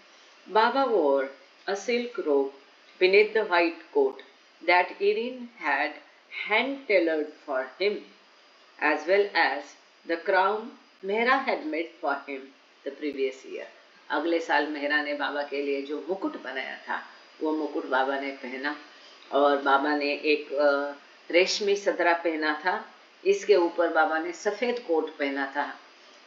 बाबा wore a silk robe beneath the white coat that Irene had hand-tailored for him, as well as the crown Mehra had made for him the previous year. अगले साल मेहरा ने बाबा के लिए जो मुकुट बनाया था, वो मुकुट बाबा ने पहना और बाबा ने एक रेशमी सदरा पहना था। इसके ऊपर बाबा ने सफेद कोट पहना था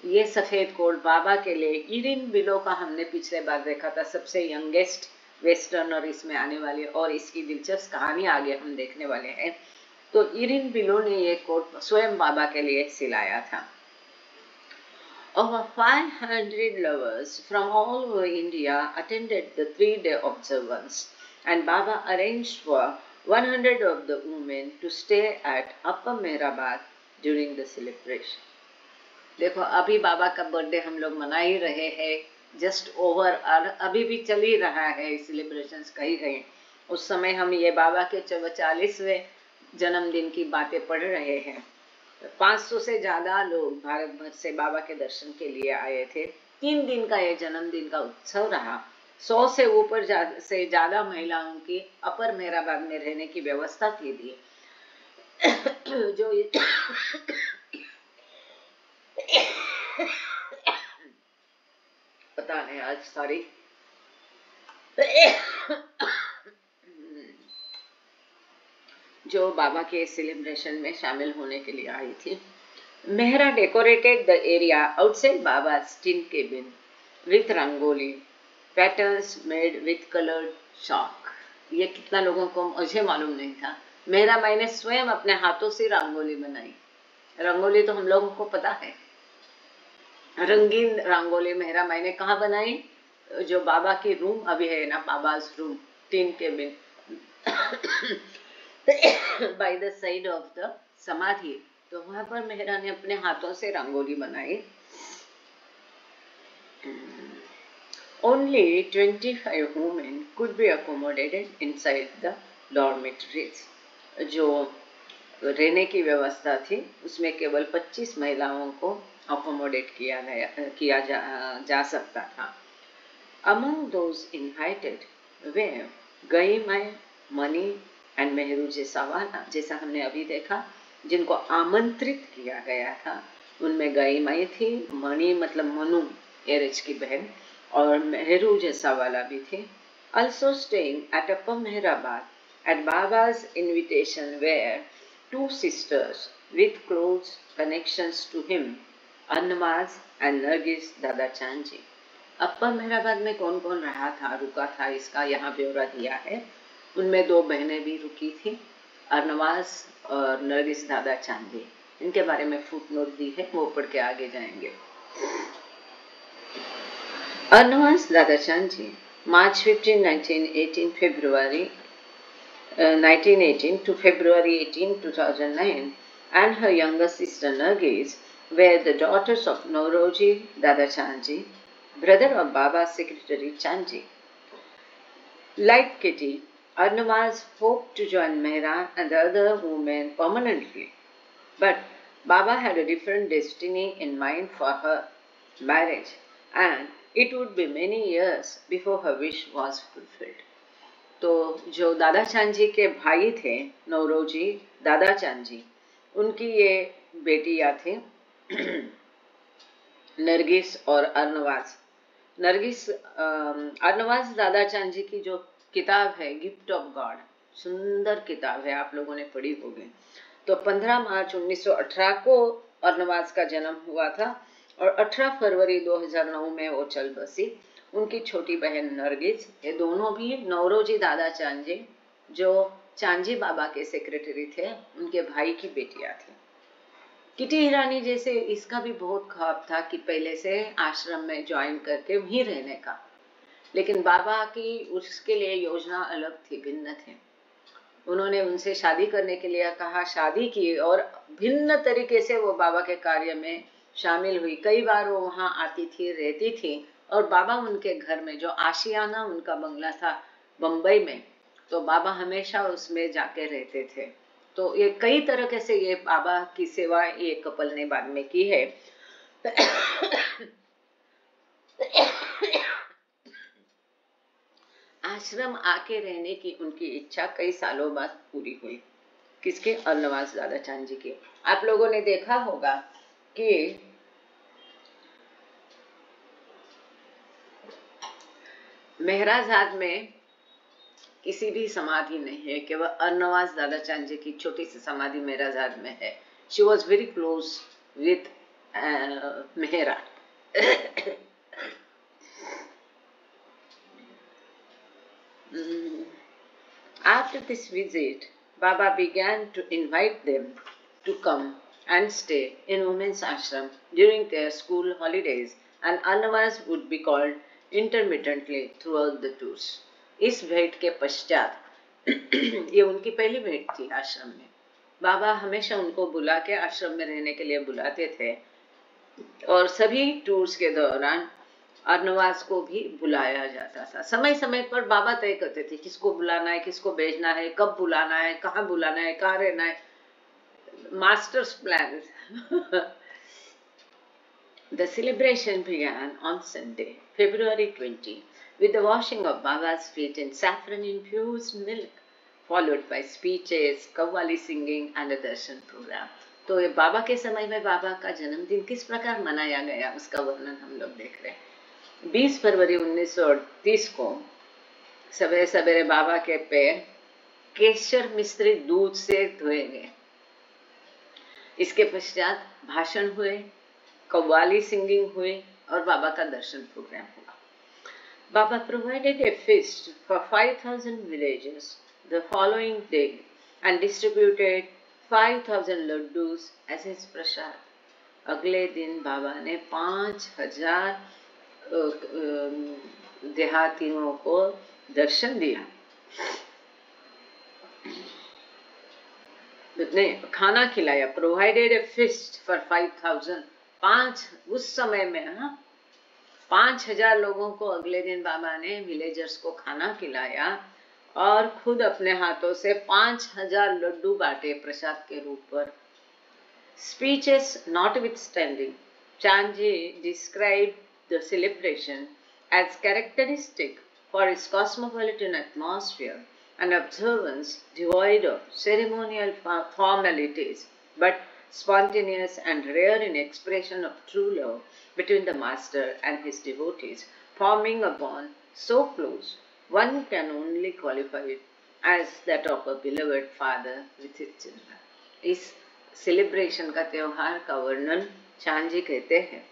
ये सफेद कोट बाबा के लिए। इरिन बिलो का हमने पिछले बार देखा था, सबसे यंगेस्ट वेस्टर्नर इसमें आने वाले, और इसकी दिलचस्प कहानी आगे हम देखने वाले हैं। तो इरिन बिलो ने ये कोट स्वयं बाबा के लिए सिलाया था। Over 500 lovers from all over India attended the 3-day observance, and Baba arranged for 100 of the women to stay at Upper Mehrabad during the celebration. देखो अभी बाबा का बर्थडे हम लोग मना ही रहे हैं, जस्ट ओवर, अभी भी चल ही रहा है सेलिब्रेशंस कहीं कहीं। उस समय हम ये बाबा के 44वें जन्मदिन की बातें पढ़ रहे हैं। 500 से ज्यादा लोग भारत भर से बाबा के दर्शन के लिए आए थे। 3 दिन का ये जन्मदिन का उत्सव रहा। 100 से ऊपर से ज्यादा महिलाओं की अपर मेहराबाद में रहने की व्यवस्था की थी। जो पता नहीं आज सॉरी जो बाबा के सेलिब्रेशन में शामिल होने के लिए आई थी। Mehera decorated the area outside बाबा's tin cabin with rangoli patterns made with coloured chalk. ये कितना लोगों को, मुझे मालूम नहीं था। मेहरा माई ने स्वयं अपने हाथों से रंगोली बनाई। रंगोली तो हम लोगों को पता है, रंगीन रंगोली मेहरा माई ने कहाँ बनाई? जो बाबा की रूम अभी है ना, बाबा's room, tin cabin by the side of the samadhi, तो वहां पर मेहरा ने अपने हाथों से रंगोली बनाई। Only 25 women could be accommodated inside the dormitories. जो रहने की व्यवस्था थी उसमें केवल 25 महिलाओं को अकोमोडेट किया जा सकता था। Among those invited were गई माई, मनी एंड मेहरू जेसावाला, जैसा हमने अभी देखा। जिनको आमंत्रित किया गया था उनमें गई माई थी, मणि मतलब मनु एरेज की बहन, और मेहरू जेसावाला भी थे। Also staying at Upper Mehrabad at Baba's invitation were 2 sisters with close connections to him, Annamaz and Nargis Dada Chanji. Upper Mehrabad में कौन कौन रहा था, रुका था, इसका यहाँ ब्यौरा दिया है। उनमें 2 बहनें भी रुकी थी, अरनवाज और नरगिस दादा चांदी। इनके बारे में फुटनोट दी है, वो पढ़ के आगे जाएंगे। अरनवाज दादा चांदी, March 15, 1918, February 1918 to February 18, 2009, and her younger sister Nargis were the daughters of Nauroji Dada Chanji, brother of Baba's secretary Chanji. Like Kitty, Arnavaz hoped to join Mehra and the other women permanently, but Baba had a different destiny in mind for her marriage, and it would be many years before her wish was fulfilled. तो जो दादा चांजी के भाई थे, नौरोजी दादा चांजी, उनकी ये बेटियां थी नरगिस और अरनवाज। नरगिस अरनवाज दादा चांजी की जो किताब है गिफ्ट ऑफ गॉड, सुंदर किताब है, आप लोगों ने पढ़ी होगी। तो 15 मार्च 1918 को अरनवाज का जन्म हुआ था और 18 फरवरी 2009 में वो चल बसी। उनकी छोटी बहन नरगिस, ये दोनों भी नौरोजी दादा चांजी जो चांजी बाबा के सेक्रेटरी थे, उनके भाई की बेटियां थी। किटी हीरानी जैसे इसका भी बहुत ख्वाब था कि पहले से आश्रम में ज्वाइन करके वहीं रहने का, लेकिन बाबा की उसके लिए योजना अलग थी, भिन्न थे। उन्होंने उनसे शादी करने के लिए कहा, शादी की और भिन्न तरीके से वो बाबा के कार्य में शामिल हुई। कई बार वो वहां आती थी, रहती थी, और बाबा उनके घर में, जो आशियाना उनका बंगला था बम्बई में, तो बाबा हमेशा उसमें जाके रहते थे। तो ये कई तरह से ये बाबा की सेवा ये कपल ने बाद में की है। आश्रम आके रहने की उनकी इच्छा कई सालों बाद पूरी हुई। किसके? अरनवाज दादा चांजी की। आप लोगों ने देखा होगा कि मेहराजाद में किसी भी समाधि नहीं है, केवल अरनवाज दादा चांजी की छोटी सी समाधि मेहराजाद में है। She was very close with Mehra. After this visit, Baba began to invite them to come and stay in women's ashram during their school holidays, and Annavas would be called intermittently throughout the tours. इस भेंट के पश्चात ये उनकी पहली भेंट थी आश्रम में। बाबा हमेशा उनको बुला के आश्रम में रहने के लिए बुलाते थे और सभी टूर्स के दौरान अर्नवास को भी बुलाया जाता था। समय समय पर बाबा तय करते थे किसको बुलाना है, किसको भेजना है, कब बुलाना है, कहाँ बुलाना है, कहाँ रहना है। Masters plan. The celebration began on Sunday, February 20, with the washing of Baba's feet in saffron-infused milk, followed by speeches, qawwali singing and a darshan program. तो ये बाबा के समय में बाबा का जन्मदिन किस प्रकार मनाया गया उसका वर्णन हम लोग देख रहे हैं। 20 फरवरी 1938 को सवेरे सवेरे बाबा के पैर केसर मिश्रित दूध से धोए गए। इसके पश्चात भाषण हुए, कव्वाली सिंगिंग हुई और बाबा का दर्शन प्रोग्राम हुआ। बाबा provided a feast for 5,000 villagers the following day and distributed 5,000 laddus as his prasad. अगले दिन बाबा ने 5,000 देहातियों को दर्शन दिया, नहीं खाना खिलाया। प्रोवाइडेड ए फिस्ट फॉर 5,000 उस समय में 5,000 लोगों को अगले दिन बाबा ने विलेजर्स को खाना खिलाया और खुद अपने हाथों से 5,000 लड्डू बांटे प्रसाद के रूप पर। Speeches notwithstanding, Chanji described the celebration as characteristic for its cosmopolitan atmosphere and observance devoid of ceremonial formalities, but spontaneous and rare in expression of true love between the master and his devotees, forming a bond so close one can only qualify it as that of a beloved father with his children. इस celebration का त्योहार का वर्णन चांदजी कहते हैं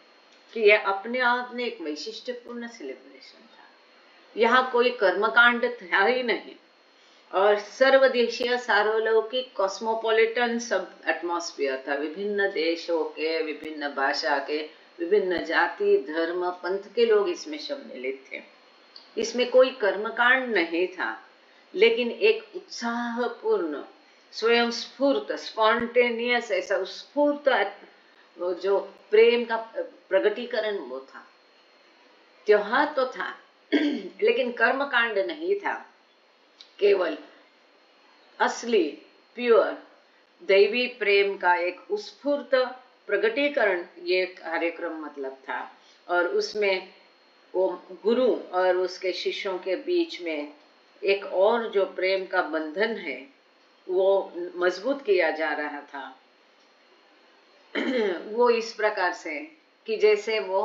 कि यह अपने आप में एक वैशिष्ट्यपूर्ण सेलिब्रेशन था। यहाँ कोई कर्मकांड था ही नहीं और सर्वदेशीय सार्वलौकिक कॉस्मोपॉलिटन सब एटमॉस्फेयर था। विभिन्न देशों के, विभिन्न भाषा के, विभिन्न जाति, धर्म, पंथ के लोग इसमें सम्मिलित थे। इसमें कोई कर्मकांड नहीं था, लेकिन एक उत्साहपूर्ण, स्वयं स्फूर्त, स्पॉन्टेनियस, ऐसा स्फूर्त जो प्रेम का प्रगटीकरण वो था। त्योहार तो था लेकिन कर्मकांड नहीं था, केवल असली प्योर दैवी प्रेम का एक उत्स्फूर्त प्रगटीकरण ये कार्यक्रम मतलब था। और उसमें वो गुरु और उसके शिष्यों के बीच में एक और जो प्रेम का बंधन है वो मजबूत किया जा रहा था। वो इस प्रकार से कि जैसे वो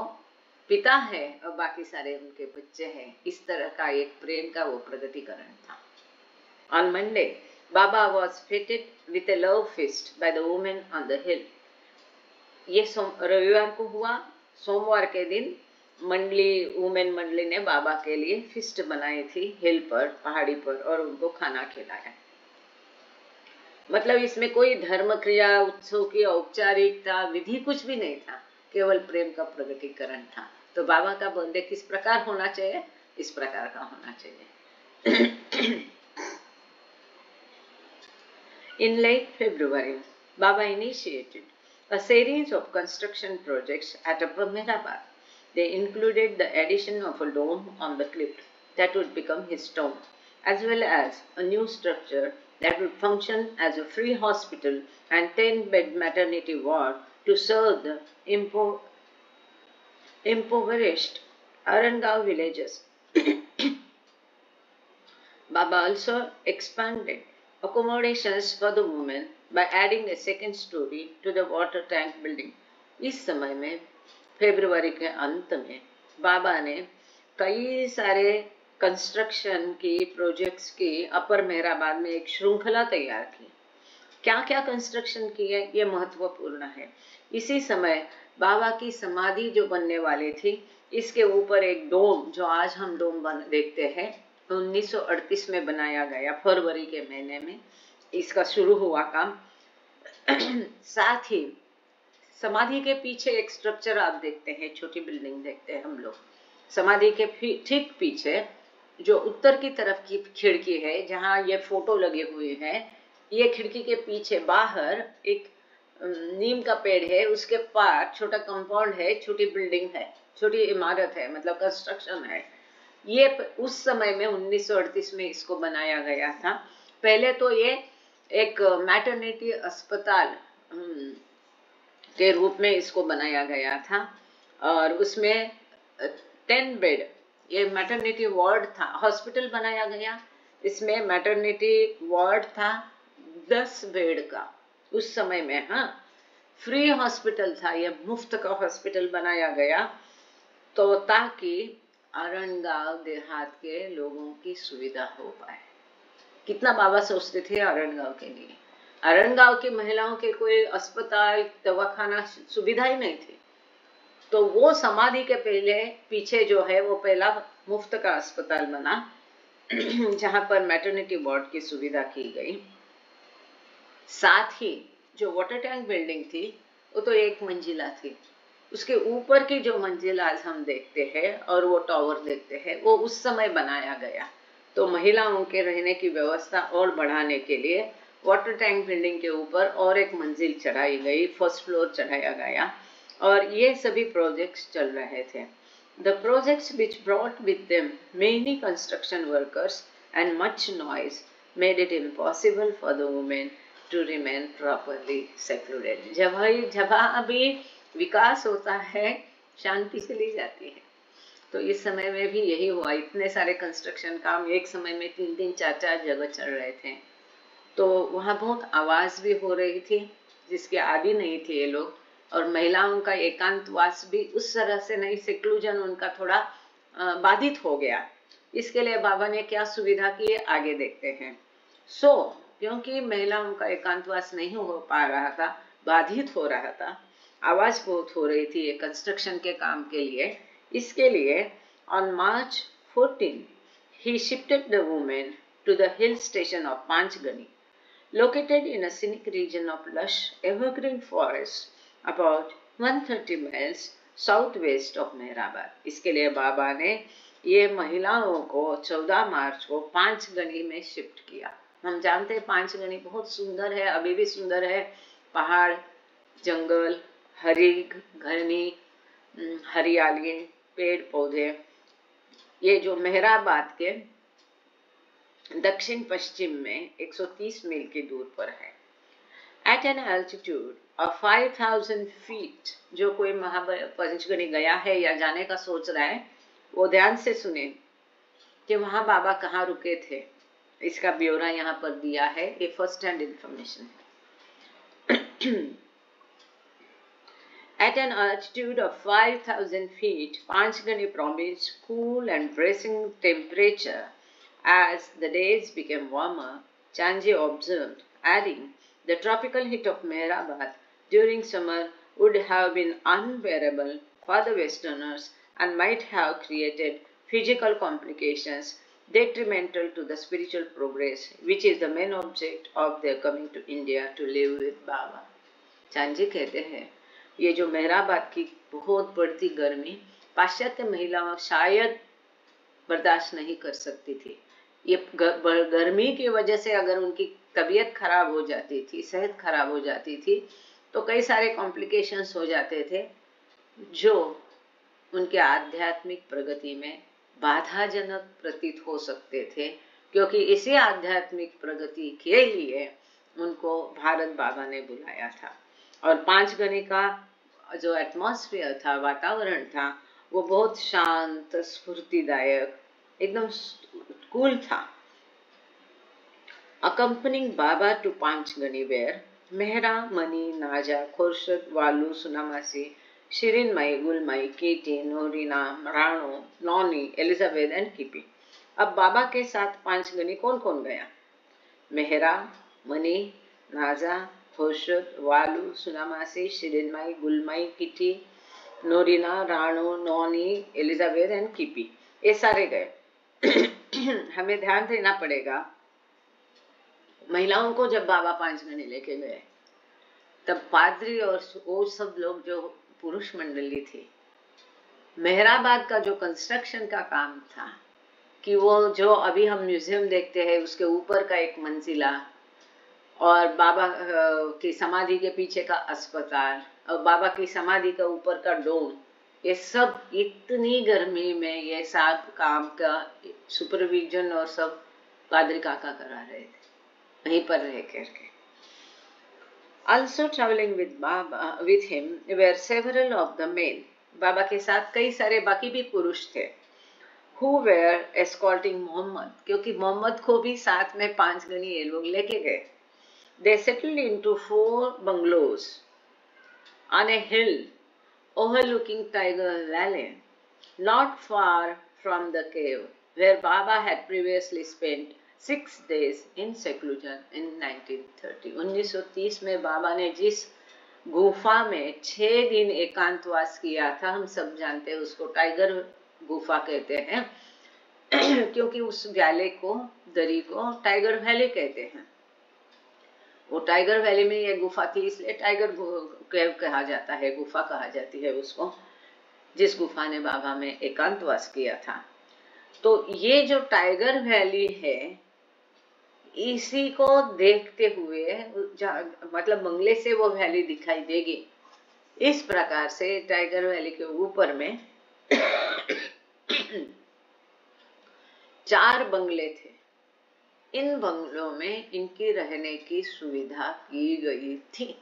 पिता है और बाकी सारे उनके बच्चे हैं, इस तरह का एक प्रेम का वो प्रगटीकरण था। On Monday, Baba was feted with a love feast by the women on the hill. ये रविवार को हुआ। सोमवार के दिन वुमेन मंडली ने बाबा के लिए फिस्ट बनाई थी हिल पर, पहाड़ी पर, और उनको खाना खिलाया। मतलब इसमें कोई धर्म क्रिया, उत्सव की औपचारिकता, विधि कुछ भी नहीं था, केवल प्रेम का प्रगटीकरण था। तो बाबा का बर्थडे किस प्रकार होना चाहिए? इस प्रकार का होना चाहिए। In late February, Baba initiated a series of construction projects at Upper Mehrabad. They included the addition of a dome on the cliff that would become his tomb, as well as a new structure that would function as a free hospital and 10-bed maternity ward to serve the impoverished Arangaon villages. Baba also expanded accommodations for the women by adding a second story to the water tank building. इस समय में फरवरी के अंत में बाबा ने कई सारे construction की प्रोजेक्ट्स की अपर मेहराबाद में एक श्रृंखला तैयार की। क्या क्या कंस्ट्रक्शन की है ये महत्वपूर्ण है। इसी समय बाबा की समाधि जो बनने वाली थी, इसके ऊपर एक डोम, जो आज हम डोम देखते हैं, 1938 में बनाया गया, फरवरी के महीने में इसका शुरू हुआ काम। साथ ही समाधि के पीछे एक स्ट्रक्चर आप देखते हैं, छोटी बिल्डिंग देखते हैं हम लोग। समाधि के ठीक पीछे जो उत्तर की तरफ की खिड़की है, जहाँ ये फोटो लगे हुए हैं, ये खिड़की के पीछे बाहर एक नीम का पेड़ है, उसके पार छोटा कंपाउंड है, छोटी बिल्डिंग है, छोटी इमारत है, मतलब कंस्ट्रक्शन है। ये उस समय में 1938 में इसको बनाया गया था। पहले तो ये एक मैटरनिटी अस्पताल के रूप में इसको बनाया गया था, और उसमें 10 बेड, ये मैटरनिटी वार्ड था, हॉस्पिटल बनाया गया। इसमें मैटरनिटी वार्ड था 10 बेड का उस समय में। हाँ, फ्री हॉस्पिटल था, ये मुफ्त का हॉस्पिटल बनाया गया, तो ताकि अरणगांव देहात के लोगों की सुविधा हो पाए। कितना बाबा सोचते थे अरणगांव के लिए। अरणगांव की महिलाओं के कोई अस्पताल, दवाखाना सुविधा ही नहीं थी, तो वो समाधि के पीछे जो है वो पहला मुफ्त का अस्पताल बना, जहां पर मैटरनिटी वार्ड की सुविधा की गई। साथ ही जो वाटर टैंक बिल्डिंग थी, वो तो 1 मंजिला थी, उसके ऊपर की जो मंजिल आज हम देखते हैं और वो टावर देखते हैं, वो उस समय बनाया गया। तो महिलाओं के रहने की व्यवस्था और बढ़ाने के लिए वाटर टैंक बिल्डिंग के ऊपर और 1 मंजिल चढ़ाई गई, फर्स्ट फ्लोर चढ़ाया गया, और ये सभी प्रोजेक्ट्स चल रहे थे। The projects which brought with them many construction workers and much noise made it impossible for the women to remain properly secluded. जब अभी विकास होता है, शांति चली जाती है। तो इस समय में भी यही हुआ, इतने सारे कंस्ट्रक्शन काम एक समय में 3-3, 4-4 जगह चल रहे थे, तो वहाँ बहुत आवाज भी हो रही थी, जिसके आदी नहीं थे ये लोग, और महिलाओं का एकांतवास भी उस तरह से नहीं, सेक्लूजन उनका थोड़ा बाधित हो गया। इसके लिए बाबा ने क्या सुविधा की, आगे देखते हैं। क्योंकि महिलाओं का एकांतवास नहीं हो पा रहा था, बाधित हो रहा था, आवाज बहुत हो रही थी ये कंस्ट्रक्शन के काम के लिए, इसके लिए on March 14 he shifted the women to the hill station of Panchgani, located in a scenic region of lush evergreen forest about 130 miles southwest of Mehrabad. इसके लिए बाबा ने ये महिलाओं को 14 मार्च को पांचगनी में शिफ्ट किया। हम जानते हैं पांचगनी बहुत सुंदर है, अभी भी सुंदर है, पहाड़, जंगल, हरी घनी हरियाली, पेड़ पौधे। ये जो मेहराबाद के दक्षिण पश्चिम में 130 मील की दूर पर है। At an altitude of 5000 feet, जो कोई पंचगनी गया है या जाने का सोच रहा है, वो ध्यान से सुने कि वहां बाबा कहाँ रुके थे। इसका ब्यौरा यहाँ पर दिया है, ये फर्स्ट हैंड इंफॉर्मेशन है। At an altitude of 5000 feet, Panchgani promised cool and bracing temperature. As the days became warmer, Chanji observed, adding, the tropical heat of Mehrabad during summer would have been unbearable for the Westerners and might have created physical complications detrimental to the spiritual progress, which is the main object of their coming to India to live with Baba. चांजी कहते हैं, ये जो Mehrabad की बहुत बढ़ती गर्मी पाश्चात्य महिलाओं शायद बर्दाश्त नहीं कर सकती थी। ये गर्मी की वजह से अगर उनकी तबीयत खराब हो जाती थी, सेहत खराब हो जाती थी, तो कई सारे कॉम्प्लिकेशंस हो जाते थे, जो उनके आध्यात्मिक प्रगति में बाधाजनक प्रतीत हो सकते थे, क्योंकि इसी आध्यात्मिक प्रगति के लिए उनको भारत बाबा ने बुलाया था। और पांचगनी का जो एटमॉस्फेयर था, वातावरण था, वो बहुत शांत, स्फूर्तिदायक, एकदम कूल था। Accompanying Baba to Panchgani were Mehra, Mani, Naja, Khurshid, Walu, Sunamasi, Shirin Mai, Gulmai, Katie, Norina, Rano, Noni, Elizabeth and Kipi। अब बाबा के साथ पांचगनी कौन कौन गया? Mehera, Mani, Naja, Khurshid, Walu, Sunamasi, Shirinmai, Gulmai, Kitty, Norina, Rano, Nonny, Elizabeth and KP, ये सारे गए। हमें ध्यान देना पड़ेगा, महिलाओं को जब बाबा 5 गणी लेके गए तब पादरी और वो सब लोग जो पुरुष मंडली थी, मेहराबाद का जो कंस्ट्रक्शन का काम था कि वो जो अभी हम म्यूजियम देखते हैं उसके ऊपर का एक मंजिला और बाबा की समाधि के पीछे का अस्पताल और बाबा की समाधि का ऊपर का डोम, ये सब इतनी गर्मी में ये सब काम का सुपरविजन और सब पादरी काका करा रहे थे वहीं पर रह करके। Also traveling with Baba with him were several of the men, बाबा के साथ कई सारे बाकी भी पुरुष थे, who were escorting मोहम्मद, क्योंकि मोहम्मद को भी साथ में 5 गणी ये लोग लेके गए। They settled into 4 bungalows on a hill overlooking Tiger Valley, not far from the cave where Baba had previously spent 6 days in seclusion in 1930. 1930 में बाबा ने जिस गुफा में 6 दिन एकांतवास किया था, हम सब जानते हैं उसको टाइगर गुफा कहते हैं क्योंकि उस वैली को, दरी को टाइगर वैली कहते हैं। वो टाइगर वैली में ये गुफा थी इसलिए टाइगर केव कहा जाता है, गुफा कहा जाती है उसको, जिस गुफा ने बाबा में एकांतवास किया था। तो ये जो टाइगर वैली है इसी को देखते हुए मतलब बंगले से वो वैली दिखाई देगी, इस प्रकार से टाइगर वैली के ऊपर में 4 बंगले थे। इन बंगलों में इनकी रहने की सुविधा की गई थी।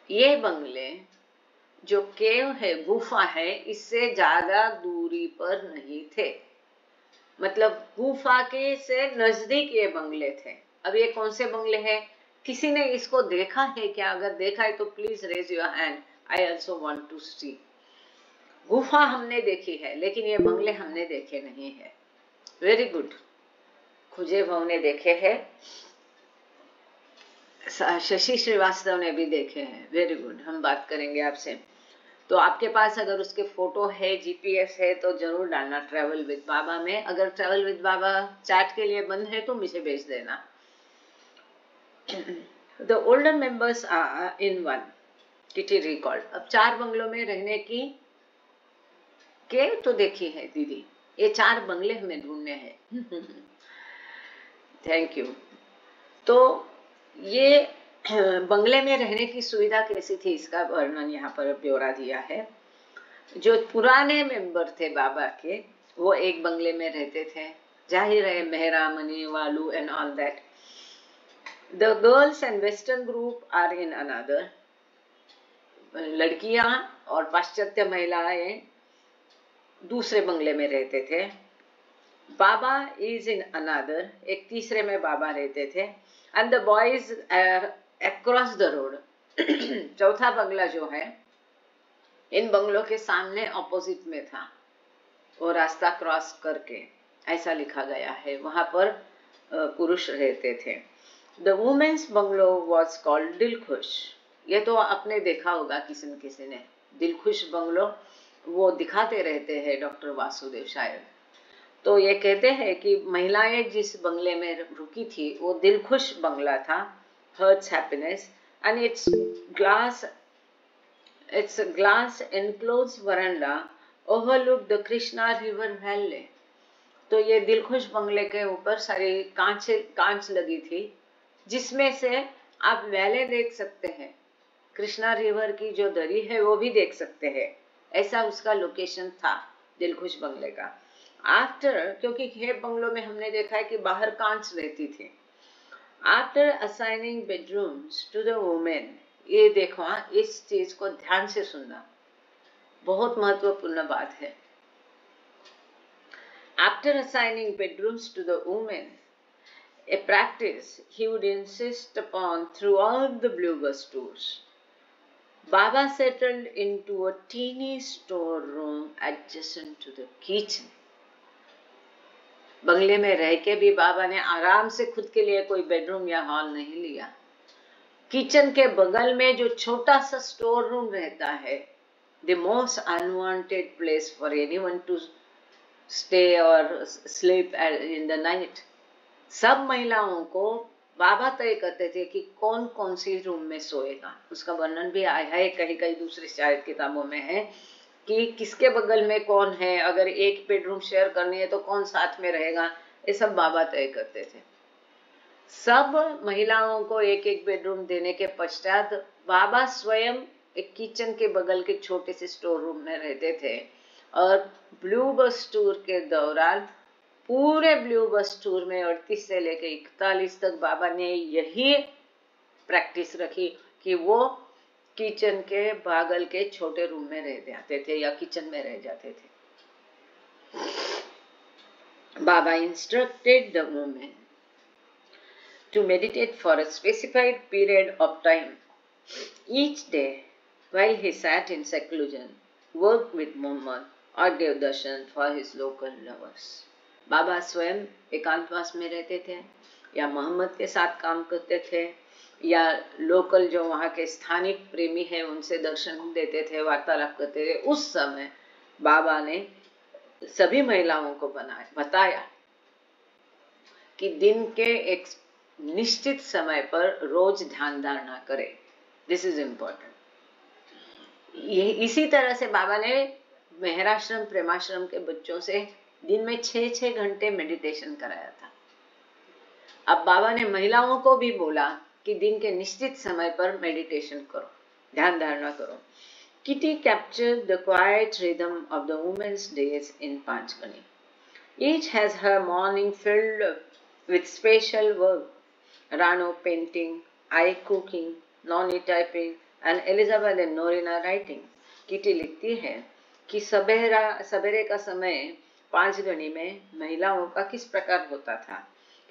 ये बंगले जो केव है, गुफा है, इससे ज्यादा दूरी पर नहीं थे, मतलब गुफा के से नजदीक ये बंगले थे। अब ये कौन से बंगले हैं? किसी ने इसको देखा है क्या? अगर देखा है तो please raise your hand, I also want to see. गुफा हमने देखी है लेकिन ये बंगले हमने देखे नहीं है। वेरी गुड, खुजे भाव ने देखे हैं, शशि श्रीवास्तव ने भी देखे हैं। वेरी गुड, हम बात करेंगे आपसे। तो आपके पास अगर उसके फोटो है, जीपीएस है तो जरूर डालना ट्रैवल विद बाबा में। अगर ट्रैवल विद बाबा चैट के लिए बंद है तो मुझे भेज देना। The older members are in one, kitty record. अब 4 बंगलों में रहने की केव तो देखी है दीदी, ये 4 बंगले हमें ढूंढने हैं। Thank you. तो ये बंगले में रहने की सुविधा कैसी थी इसका वर्णन यहाँ पर ब्यौरा दिया है। जो पुराने मेंबर थे बाबा के वो एक बंगले में रहते थे, जाहिर है Mehra, Mani, Valu and all that. The girls and western group are in another, लड़कियां और पाश्चात्य महिलाएं दूसरे बंगले में रहते थे। बाबा इज इन अनदर, एक तीसरे में बाबा रहते थे। And the boys are across the road, चौथा बंगला जो है इन बंगलों के सामने ऑपोजिट में था, वो रास्ता क्रॉस करके ऐसा लिखा गया है, वहां पर पुरुष रहते थे। The womens bungalow was called Dilkhush, ये तो आपने देखा होगा किसी न किसी ने, दिलखुश बंगलो वो दिखाते रहते हैं डॉक्टर वासुदेव शायद। तो ये कहते हैं कि महिलाएं जिस बंगले में रुकी थी वो दिलखुश बंगला था, hearts happiness, and its glass enclosed veranda overlook the Krishna river valley. तो ये दिलखुश बंगले के ऊपर सारी कांच लगी थी जिसमें से आप वैले देख सकते हैं, कृष्णा रिवर की जो दरी है वो भी देख सकते हैं। ऐसा उसका लोकेशन था दिलखुश बंगले का। आफ्टर, क्योंकि ये बंगलों में हमने देखा है कि बाहर कांच रहती थी। After assigning bedrooms to the women, ये देखो इस चीज को ध्यान से सुनना, बहुत महत्वपूर्ण बात है। After assigning bedrooms to the women, a practice he would insist upon throughout the Bluebus tours, Baba settled into a teeny storeroom adjacent to the kitchen. बंगले में रह के भी बाबा ने आराम से खुद के लिए कोई बेडरूम या हॉल नहीं लिया। किचन के बगल में जो छोटा सा स्टोर रूम रहता है, the most unwanted place for anyone to stay और स्लीप इन द नाइट। सब महिलाओं को बाबा तय करते थे कि कौन कौन सी रूम में सोएगा। उसका वर्णन भी आया है कहीं कहीं दूसरी शायद किताबों में है कि किसके बगल में कौन है, अगर एक बेडरूम शेयर करनी है तो कौन साथ में रहेगा, ये सब बाबा तय करते थे। सब महिलाओं को एक एक बेडरूम देने के पश्चात बाबा स्वयं एक किचन के बगल के छोटे से स्टोर रूम में रहते थे। और ब्लू बस टूर के दौरान पूरे ब्लू बस टूर में 38 से लेकर 41 तक बाबा ने यही प्रैक्टिस रखी कि वो किचन के बगल के छोटे रूम में रह जाते थे या किचन में रह जाते थे। Baba instructed the women to meditate for a specified period of time each day while he sat in seclusion, worked with Muhammad or gave darshan for his local lovers. बाबा स्वयं एकांतवास में रहते थे या मोहम्मद के साथ काम करते थे या लोकल जो वहाँ के स्थानिक प्रेमी हैं उनसे दर्शन देते थे, वार्तालाप करते थे। उस समय बाबा ने सभी महिलाओं को बताया कि दिन के एक निश्चित समय पर रोज ध्यान धारणा करें। This is important. इसी तरह से बाबा ने मेहराश्रम प्रेमाश्रम के बच्चों से दिन में 6-6 घंटे मेडिटेशन कराया था। अब बाबा ने महिलाओं को भी बोला कि दिन के निश्चित समय पर मेडिटेशन करो, ध्यान धारणा करो। Kitty captured the quiet rhythm of the women's days in Panchgani. Each has her morning filled with special work. Rano painting, I cooking, Noni typing, and Elizabeth and Norina writing. Kitty लिखती है कि सवेरे का समय पांचगनी में महिलाओं का किस प्रकार होता था,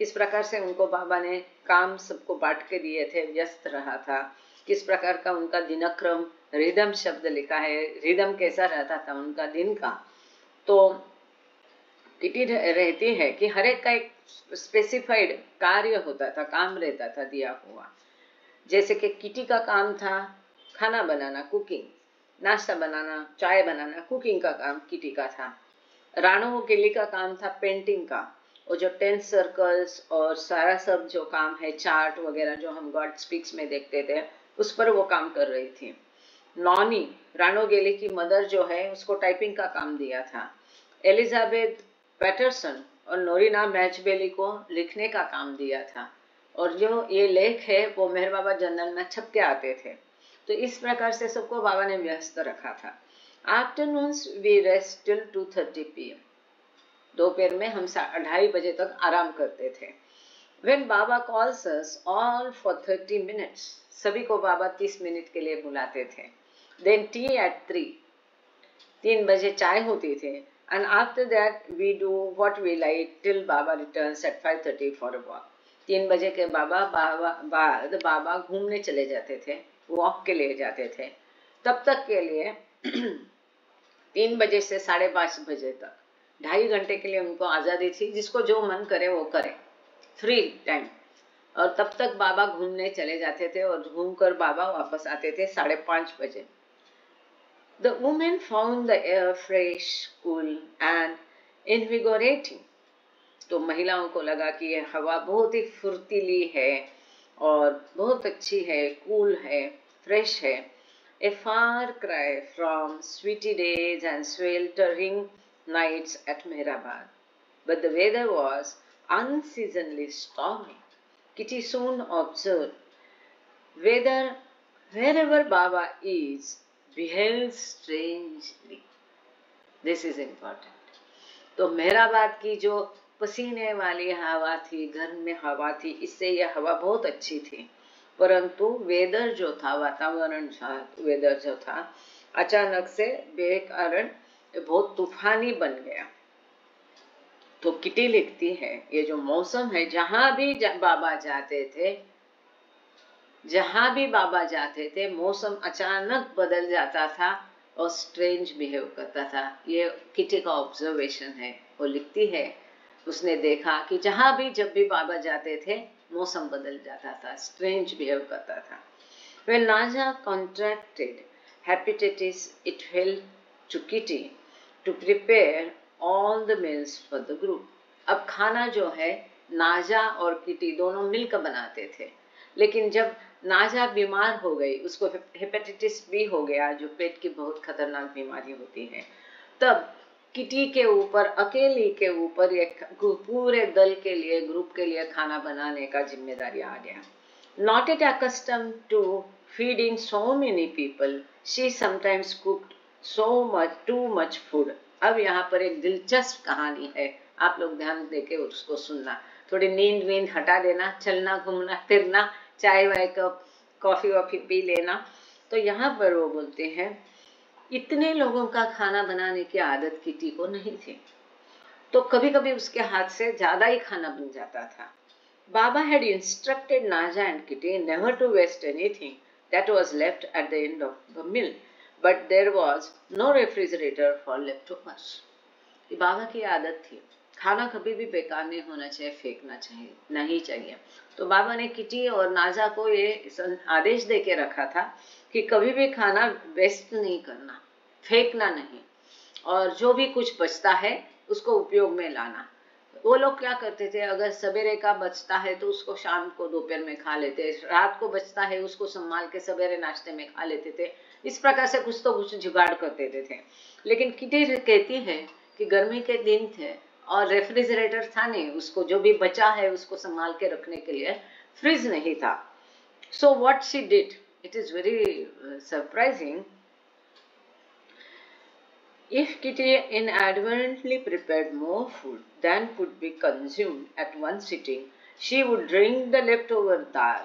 किस प्रकार से उनको बाबा ने काम सबको बांट के दिए थे, व्यस्त रहा था, किस प्रकार का उनका दिनक्रम, रिदम शब्द लिखा है, रिदम कैसा रहता था उनका दिन का। तो किटी रहती है कि हर एक का एक स्पेसिफाइड कार्य होता था, काम रहता था दिया हुआ। जैसे कि किटी का काम था खाना बनाना, कुकिंग, नाश्ता बनाना, चाय बनाना, कुकिंग का काम किटी का था। राणो केली का काम था पेंटिंग का, और जो 10 सर्कल्स और सारा सब जो काम है, चार्ट वगैरह जो हम गॉड स्पीक्स में देखते थे, उस पर वो काम कर रही थी। नॉनी, राणो गेली की मदर जो है, उसको टाइपिंग का काम दिया था। एलिजाबेथ पैटरसन और नोरिना मैचबेली को लिखने का काम दिया था, और जो ये लेख है वो मेहर बाबा जर्नल में छप के आते थे। तो इस प्रकार से सबको बाबा ने व्यस्त रखा था। Afternoons we rest till 2:30 PM। दोपहर में हम 2:30 बजे तक आराम करते थे। When Baba calls us all for 30 minutes, सभी को बाबा 30 मिनट के लिए बुलाते थे। Then tea at 3, 3 बजे चाय होती थी। And after that we do what we like till Baba returns at 5:30 for a walk. 3 बजे के बाद बाबा घूमने चले जाते थे, वॉक के लिए जाते थे। तब तक के लिए 3 बजे से 5:30 बजे तक 2.5 घंटे के लिए उनको आज़ादी थी, जिसको जो मन करे वो करे, फ्री टाइम। और तब तक बाबा घूमने चले जाते थे और घूमकर बाबा वापस आते थे 5:30 बजे। The women found the air fresh, cool and invigorating. तो महिलाओं को लगा कि ये हवा बहुत ही फुर्तीली है और बहुत अच्छी है, कूल है, फ्रेश है। A far cry from sweaty days and sweltering nights at Mehrabad. But the weather was unseasonably stormy. Kitty soon observed whether wherever Baba is, behaves strangely. This is important. तो Mehrabad की जो पसीने वाली हवा थी, गर्म में हवा थी, इससे यह हवा बहुत अच्छी थी। परंतु वेदर जो था, वातावरण वेदर जो था, अचानक से बेकारण बहुत तूफानी बन गया। तो किटी लिखती है ये जो मौसम है, जहां भी बाबा जाते थे मौसम अचानक बदल जाता था और स्ट्रेंज बिहेव करता था। ये किटी का ऑब्जर्वेशन है। वो लिखती है उसने देखा कि जब भी बाबा जाते थे मौसम बदल जाता था, स्ट्रेंज बिहेव करता था। When Naja contracted hepatitis, it fell to Kitty to prepare all the meals for the group. अब खाना जो है नाजा और किटी दोनों मिलकर बनाते थे, लेकिन जब नाजा बीमार हो गई, उसको हेपेटाइटिस बी हो गया, जो पेट की बहुत खतरनाक बीमारी होती है, तब किटी के ऊपर, अकेली के ऊपर एक पूरे दल के लिए, ग्रुप के लिए खाना बनाने का जिम्मेदारी आ गया. Not yet accustomed to feeding so many people, she sometimes cooked too much food. अब यहाँ पर एक दिलचस्प कहानी है, आप लोग ध्यान देके उसको सुनना. थोड़ी नींद वींद हटा देना, चलना घूमना फिरना, चाय वाय कप कॉफी वॉफी पी लेना. तो यहाँ पर वो बोलते हैं, इतने लोगों का खाना बनाने की आदत किटी को नहीं थी, तो कभी कभी उसके हाथ से ज्यादा ही खाना बन जाता था. Baba had instructed Naja and Kitty never to waste anything that was left at the end of the meal, but there was no refrigerator for leftovers. ये बाबा की आदत थी, खाना कभी भी बेकार नहीं होना चाहिए, फेंकना चाहिए नहीं चाहिए. तो बाबा ने किटी और नाजा को ये आदेश दे के रखा था कि कभी भी खाना वेस्ट नहीं करना, फेंकना नहीं, और जो भी कुछ बचता है उसको उपयोग में लाना. वो लोग क्या करते थे, अगर सवेरे का बचता है तो उसको शाम को दोपहर में खा लेते, रात को बचता है उसको संभाल के सवेरे नाश्ते में खा लेते थे. इस प्रकार से कुछ तो कुछ जुगाड़ कर देते थे. लेकिन किटी कहती है कि गर्मी के दिन थे और रेफ्रिजरेटर था नहीं, उसको जो भी बचा है उसको संभाल के रखने के लिए फ्रिज नहीं था. So what she did, it is very surprising. If Kitty inadvertently prepared more food than could be consumed at one sitting, she would drink the leftover dal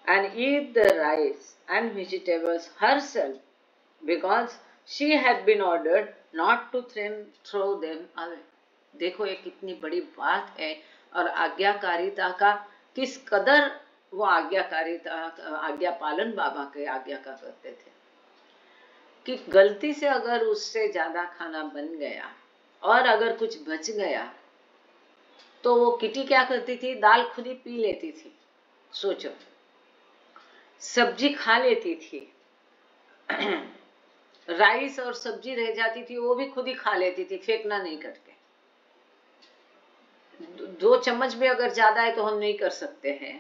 and eat the rice and vegetables herself, because she had been ordered not to throw them away. देखो ये कितनी बड़ी बात है, और आज्ञाकारिता का किस कदर वो आज्ञा पालन बाबा के आज्ञा का करते थे, कि गलती से अगर उससे ज्यादा खाना बन गया और अगर कुछ बच गया तो वो किटी क्या करती थी, दाल खुद ही पी लेती थी. सोचो, सब्जी खा लेती थी, राइस और सब्जी रह जाती थी वो भी खुद ही खा लेती थी, फेंकना नहीं करके. 2 चम्मच भी अगर ज्यादा है तो हम नहीं कर सकते हैं.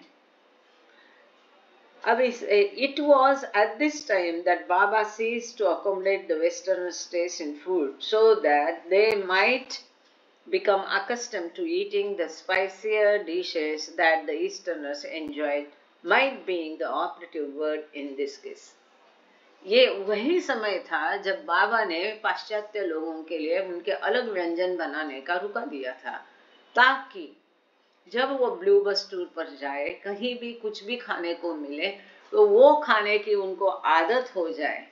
It was at this time that Baba ceased to accommodate the Westerners' taste in food, so that they might become accustomed to eating the spicier dishes that the Easterners enjoyed, might being the operative word in this case. ये वही समय था जब बाबा ने पाश्चात्य लोगों के लिए उनके अलग व्यंजन बनाने का रुका दिया था, ताकि जब वो ब्लू बस टूर पर जाए, कहीं भी कुछ भी खाने को मिले तो वो खाने की उनको आदत हो जाए.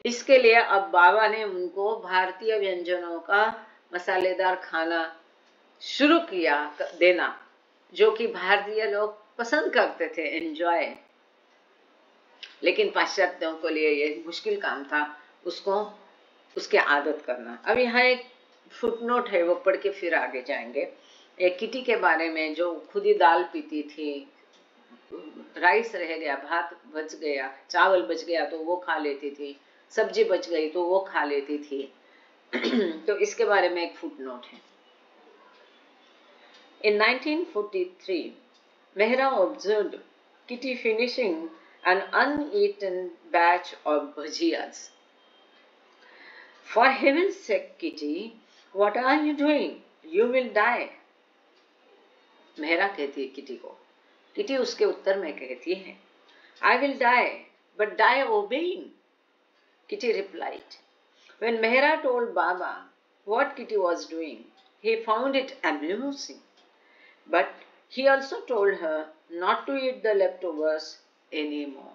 इसके लिए अब बाबा ने उनको भारतीय व्यंजनों का मसालेदार खाना शुरू किया देना, जो कि भारतीय लोग पसंद करते थे, एंजॉय. लेकिन पाश्चात्यों के लिए ये मुश्किल काम था उसके आदत करना. अब यहाँ एक फुटनोट है, वो पढ़ के फिर आगे जाएंगे. एक किटी के बारे में जो खुद ही दाल पीती थी, राइस रह गया, भात बच गया, चावल बच गया तो वो खा लेती थी, सब्जी बच गई तो वो खा लेती थी. तो इसके बारे में एक फुटनोट है. In 1943, Mehra observed Kitty finishing an uneaten batch of bhajiyas. For heaven's sake, Kitty, what are you doing? You will die. Mehra कहती है किटी को. किटी उसके उत्तर में कहती है, I will die, but die obeying. Kitty replied. When Mehra told Baba what Kitty was doing, he found it amusing, but he also told her not to eat the leftovers anymore.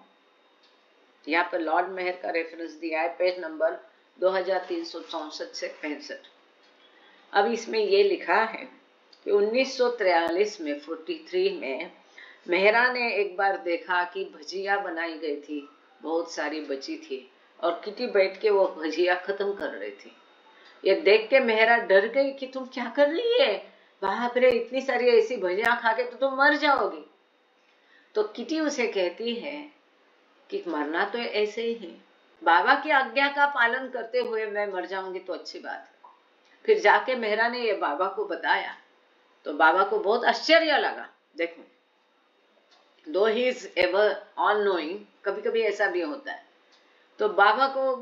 यहाँ पर Lord मेहर का reference दिया है, page number 2364 से 65. अब इसमें ये लिखा है कि 1943 में 43 में मेहरा ने एक बार देखा कि भजिया बनाई गई थी, बहुत सारी बची थी, और किटी बैठ के वो भजिया खत्म कर रही थी. ये देख के मेहरा डर गई कि तुम क्या कर रही है, बाप रे, इतनी सारी ऐसी भजिया खा के तो तुम मर जाओगी. तो किटी उसे कहती है कि मरना तो ऐसे ही, बाबा की आज्ञा का पालन करते हुए मैं मर जाऊंगी तो अच्छी बात है। फिर जाके मेहरा ने ये बाबा को बताया तो बाबा को बहुत आश्चर्य लगा। देखो, दो he is ever all knowing, कभी कभी ऐसा भी होता है। तो बाबा को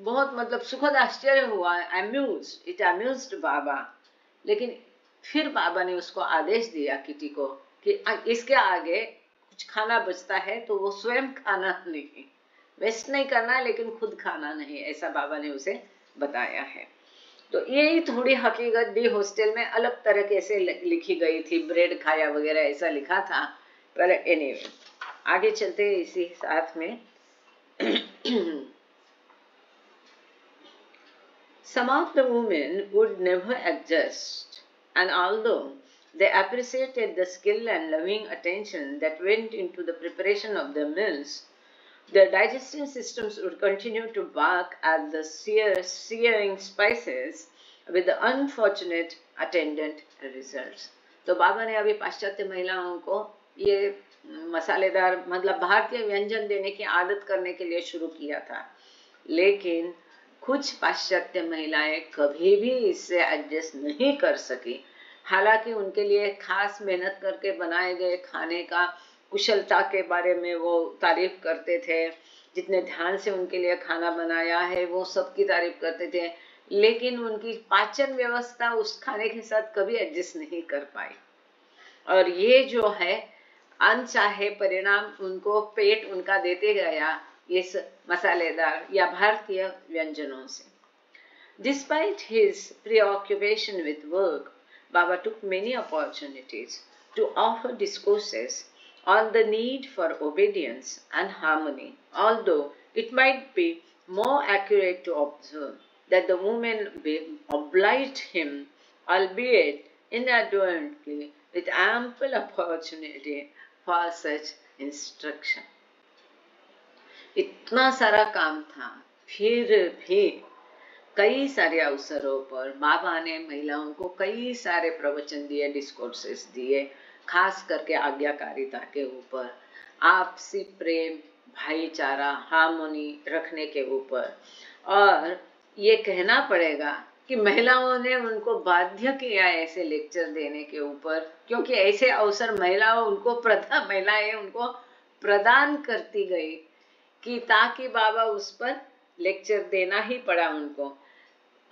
बहुत मतलब सुखद आश्चर्य हुआ, इट अम्यूज्ड बाबा। लेकिन फिर बाबा ने उसको आदेश दिया किटी को कि इसके आगे कुछ खाना बचता है तो वो स्वयं खाना नहीं, वेस्ट नहीं करना, लेकिन खुद खाना नहीं, ऐसा बाबा ने उसे बताया है। तो यही थोड़ी हकीकत भी हॉस्टल में अलग तरह से लिखी गई थी, ब्रेड खाया वगैरह ऐसा लिखा था, पर एनीवे आगे चलते इसी साथ में। Some of the women would never adjust, and although they appreciated the skill and loving attention that went into the preparation of the meals, their digestive systems would continue to bark at the searing spices with the unfortunate attendant results. तो बाबा ने अभी पाश्चात्य महिलाओं को ये मसालेदार मतलब भारतीय व्यंजन देने की आदत करने के लिए शुरू किया था, लेकिन कुछ पाश्चात्य महिलाएं कभी भी इससे एडजस्ट नहीं कर सकी। हालांकि उनके लिए खास मेहनत करके बनाए गए खाने का कुशलता के बारे में वो तारीफ करते थे, जितने ध्यान से उनके लिए खाना बनाया है वो सबकी तारीफ करते थे, लेकिन उनकी पाचन व्यवस्था उस खाने के साथ कभी एडजस्ट नहीं कर पाई। और ये जो है अनचाहे परिणाम उनको पेट उनका देते गया इस मसालेदार या भारतीय व्यंजनों से। Despite his preoccupation with work, Baba took many opportunities to offer discourses on the need for obedience and harmony, although it might be more accurate to observe that the women obliged him, albeit inadvertently, with ample opportunity for such instruction. इतना सारा काम था, फिर भी कई सारे अवसरों पर बाबा ने महिलाओं को कई सारे प्रवचन दिए, डिस्कोर्सेस दिए, खास करके आज्ञाकारिता के ऊपर, आपसी प्रेम, भाईचारा, हार्मोनी रखने के ऊपर। और ये कहना पड़ेगा कि महिलाओं ने उनको बाध्य किया ऐसे लेक्चर देने के ऊपर, क्योंकि ऐसे अवसर महिलाएं उनको प्रदान करती गई कि ताकि बाबा उस पर लेक्चर देना ही पड़ा उनको।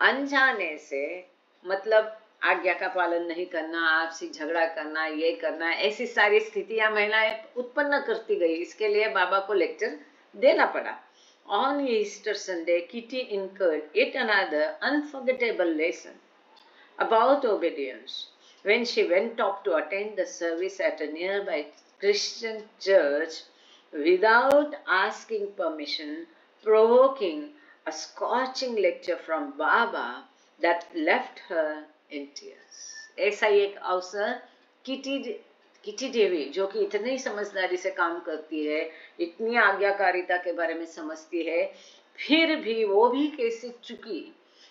अनजाने से मतलब आज्ञा का पालन नहीं करना, आपसी झगड़ा करना, ये करना, ऐसी सारी स्थितियां महिलाएं उत्पन्न करती गई, इसके लिए बाबा को लेक्चर देना पड़ा। On Easter Sunday, Kitty incurred yet another unforgettable lesson about obedience when she went up to attend the service at a nearby Christian church without asking permission, provoking a scorching lecture from Baba that left her in tears. ऐसा एक अवसर kitty देवी, जो कि इतनी समझदारी से काम करती है, इतनी आज्ञाकारिता के बारे में समझती है, फिर भी वो भी कैसे चुकी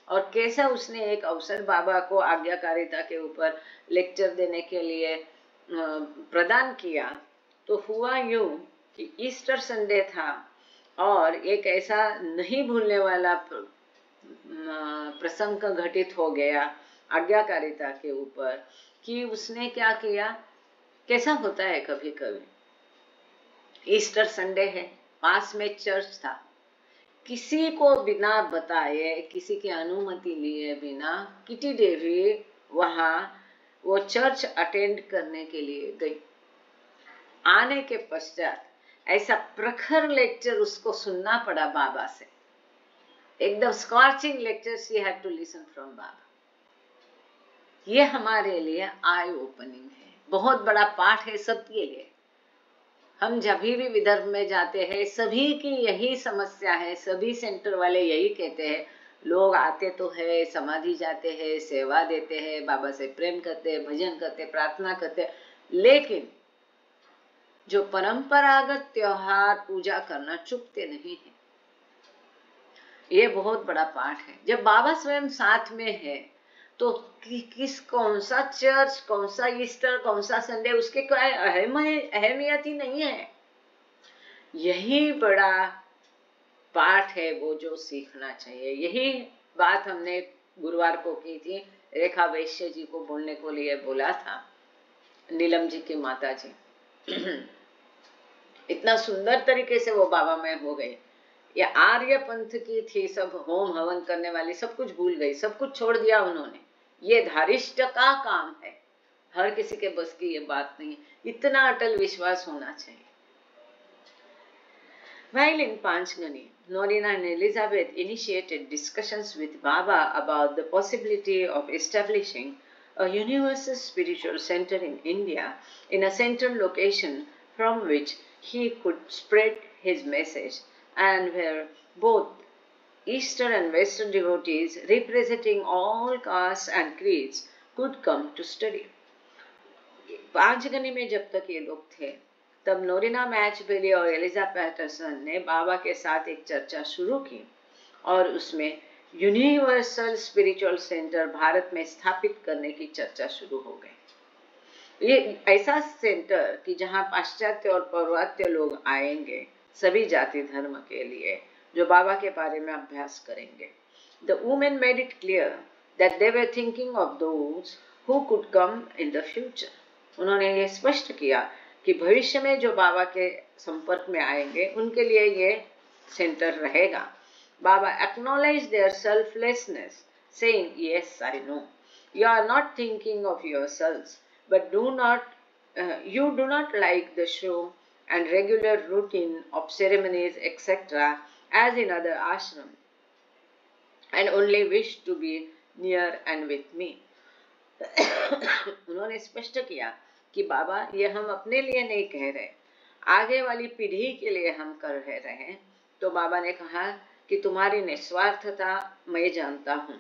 और कैसा उसने एक अवसर बाबा को आज्ञाकारिता के ऊपर लेक्चर देने के लिए प्रदान किया। तो हुआ यूं कि ईस्टर संडे था और एक ऐसा नहीं भूलने वाला प्रसंग घटित हो गया आज्ञाकारिता के ऊपर कि उसने क्या किया। कैसा होता है कभी कभी, ईस्टर संडे है, पास में चर्च था, किसी को बिना बताए, किसी की अनुमति लिए बिना किटी देवी वहां वो चर्च अटेंड करने के लिए गई। आने के पश्चात ऐसा प्रखर लेक्चर उसको सुनना पड़ा बाबा से, एकदम scorching lecture she had to listen from Baba. ये हमारे लिए आई ओपनिंग है, बहुत बड़ा पाठ है सबके लिए। हम जब भी विदर्भ में जाते हैं सभी की यही समस्या है, सभी सेंटर वाले यही कहते हैं, लोग आते तो है, समाधि जाते हैं, सेवा देते हैं, बाबा से प्रेम करते हैं, भजन करते, प्रार्थना करते, लेकिन जो परंपरागत त्योहार पूजा करना चुकते नहीं है। ये बहुत बड़ा पाठ है। जब बाबा स्वयं साथ में है तो कौन सा चर्च, कौन सा ईस्टर, कौन सा संडे, उसके कोई अहमियत ही नहीं है। यही बड़ा पाठ है वो जो सीखना चाहिए। यही बात हमने गुरुवार को की थी, रेखा वैश्य जी को बोलने को लिए बोला था, नीलम जी की माता जी। इतना सुंदर तरीके से वो बाबा में हो गए। ये आर्य पंथ की थी, सब होम हवन करने वाली, सब कुछ भूल गई, सब कुछ छोड़ दिया उन्होंने। ये धारिष्ट का काम है, हर किसी के बस की ये बात नहीं है। इतना अटल विश्वास होना चाहिए। While in Panchgani, Norina and Elizabeth initiated discussions with Baba about the possibility of establishing a universal spiritual center in India, in a central location from which he could spread his message, and where both Eastern and Western devotees representing all castes and creeds could come to study. पांचगनी में जब तक ये लोग थे, तब नोरिना मैचबेली और Elijah Patterson ने बाबा के साथ एक चर्चा शुरू की और उसमें यूनिवर्सल स्पिरिचुअल सेंटर भारत में स्थापित करने की चर्चा शुरू हो गई। ये ऐसा सेंटर कि जहां पाश्चात्य और पौर्वात्य लोग आएंगे, सभी जाति धर्म के लिए, जो बाबा के बारे में अभ्यास करेंगे। The women made it clear that they were thinking of those who could come in the future. उन्होंने ये स्पष्ट किया कि भविष्य में जो बाबा के संपर्क में आएंगे उनके लिए ये सेंटर रहेगा। बाबा acknowledged their selflessness, saying, "Yes, I know. You are not thinking of yourselves, but you do not like the show and regular routine of ceremonies, etc., as in other ashrams, and only wish to be near and with me." उन्होंने स्पष्ट किया कि बाबा, ये हम अपने लिए नहीं कह रहे, आगे वाली पीढ़ी के लिए हम कर रहे हैं। तो बाबा ने कहा कि तुम्हारी निस्वार्थता मैं जानता हूँ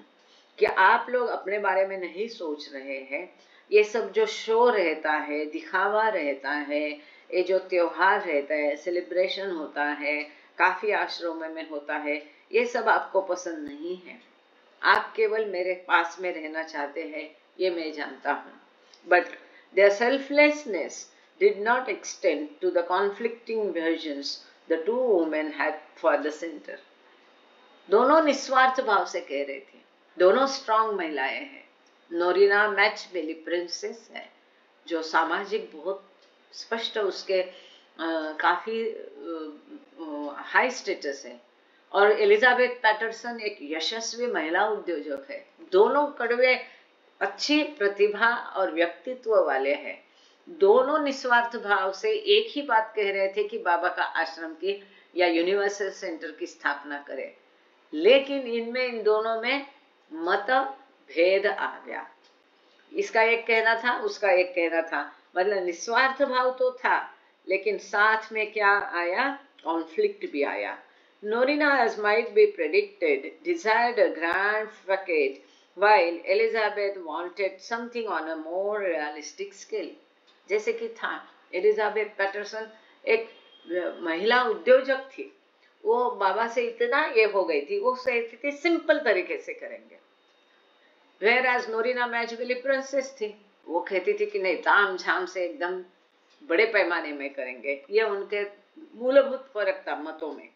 कि आप लोग अपने बारे में नहीं सोच रहे हैं। ये सब जो शो रहता है, दिखावा रहता है, ये जो त्योहार रहता है, सेलिब्रेशन होता है, काफी आश्रमों में होता है, ये सब आपको पसंद नहीं है। आप केवल मेरे पास में रहना चाहते हैं, ये मैं जानता हूँ। But their selflessness did not extend to the conflicting visions the two women had for the center. दोनों निस्वार्थ भाव से कह रहे थे। दोनों स्ट्रांग महिलाएं हैं। नोरिना मैचबेली प्रिंसेस है, जो सामाजिक बहुत स्पष्ट उसके काफी हाई स्टेटस है, और एलिजाबेथ पैटरसन एक यशस्वी महिला उद्योजक है। दोनों कड़वे अच्छी प्रतिभा और व्यक्तित्व वाले हैं। दोनों निस्वार्थ भाव से एक ही बात कह रहे थे कि बाबा का आश्रम की या यूनिवर्सल सेंटर की स्थापना करें, लेकिन इनमें इन दोनों में मत भेद आ गया। इसका एक कहना था, उसका एक कहना था, मतलब निस्वार्थ भाव तो था, लेकिन साथ में क्या आया, कॉन्फ्लिक्ट भी आया। Norina, as might be predicted, desired a grand facade, while Elizabeth wanted something on a more realistic scale. जैसे कि था, एलिजाबेथ पैटरसन एक महिला उद्योजक थी, वो बाबा से इतना ये हो गई थी, वो कहती थी सिंपल तरीके से करेंगे। Whereas नोरिना मैचबेली प्रिंसेस थी, वो कहती थी कि नहीं, ताम झाम से एकदम बड़े पैमाने में करेंगे। ये उनके मूलभूत फर्क था मतों में।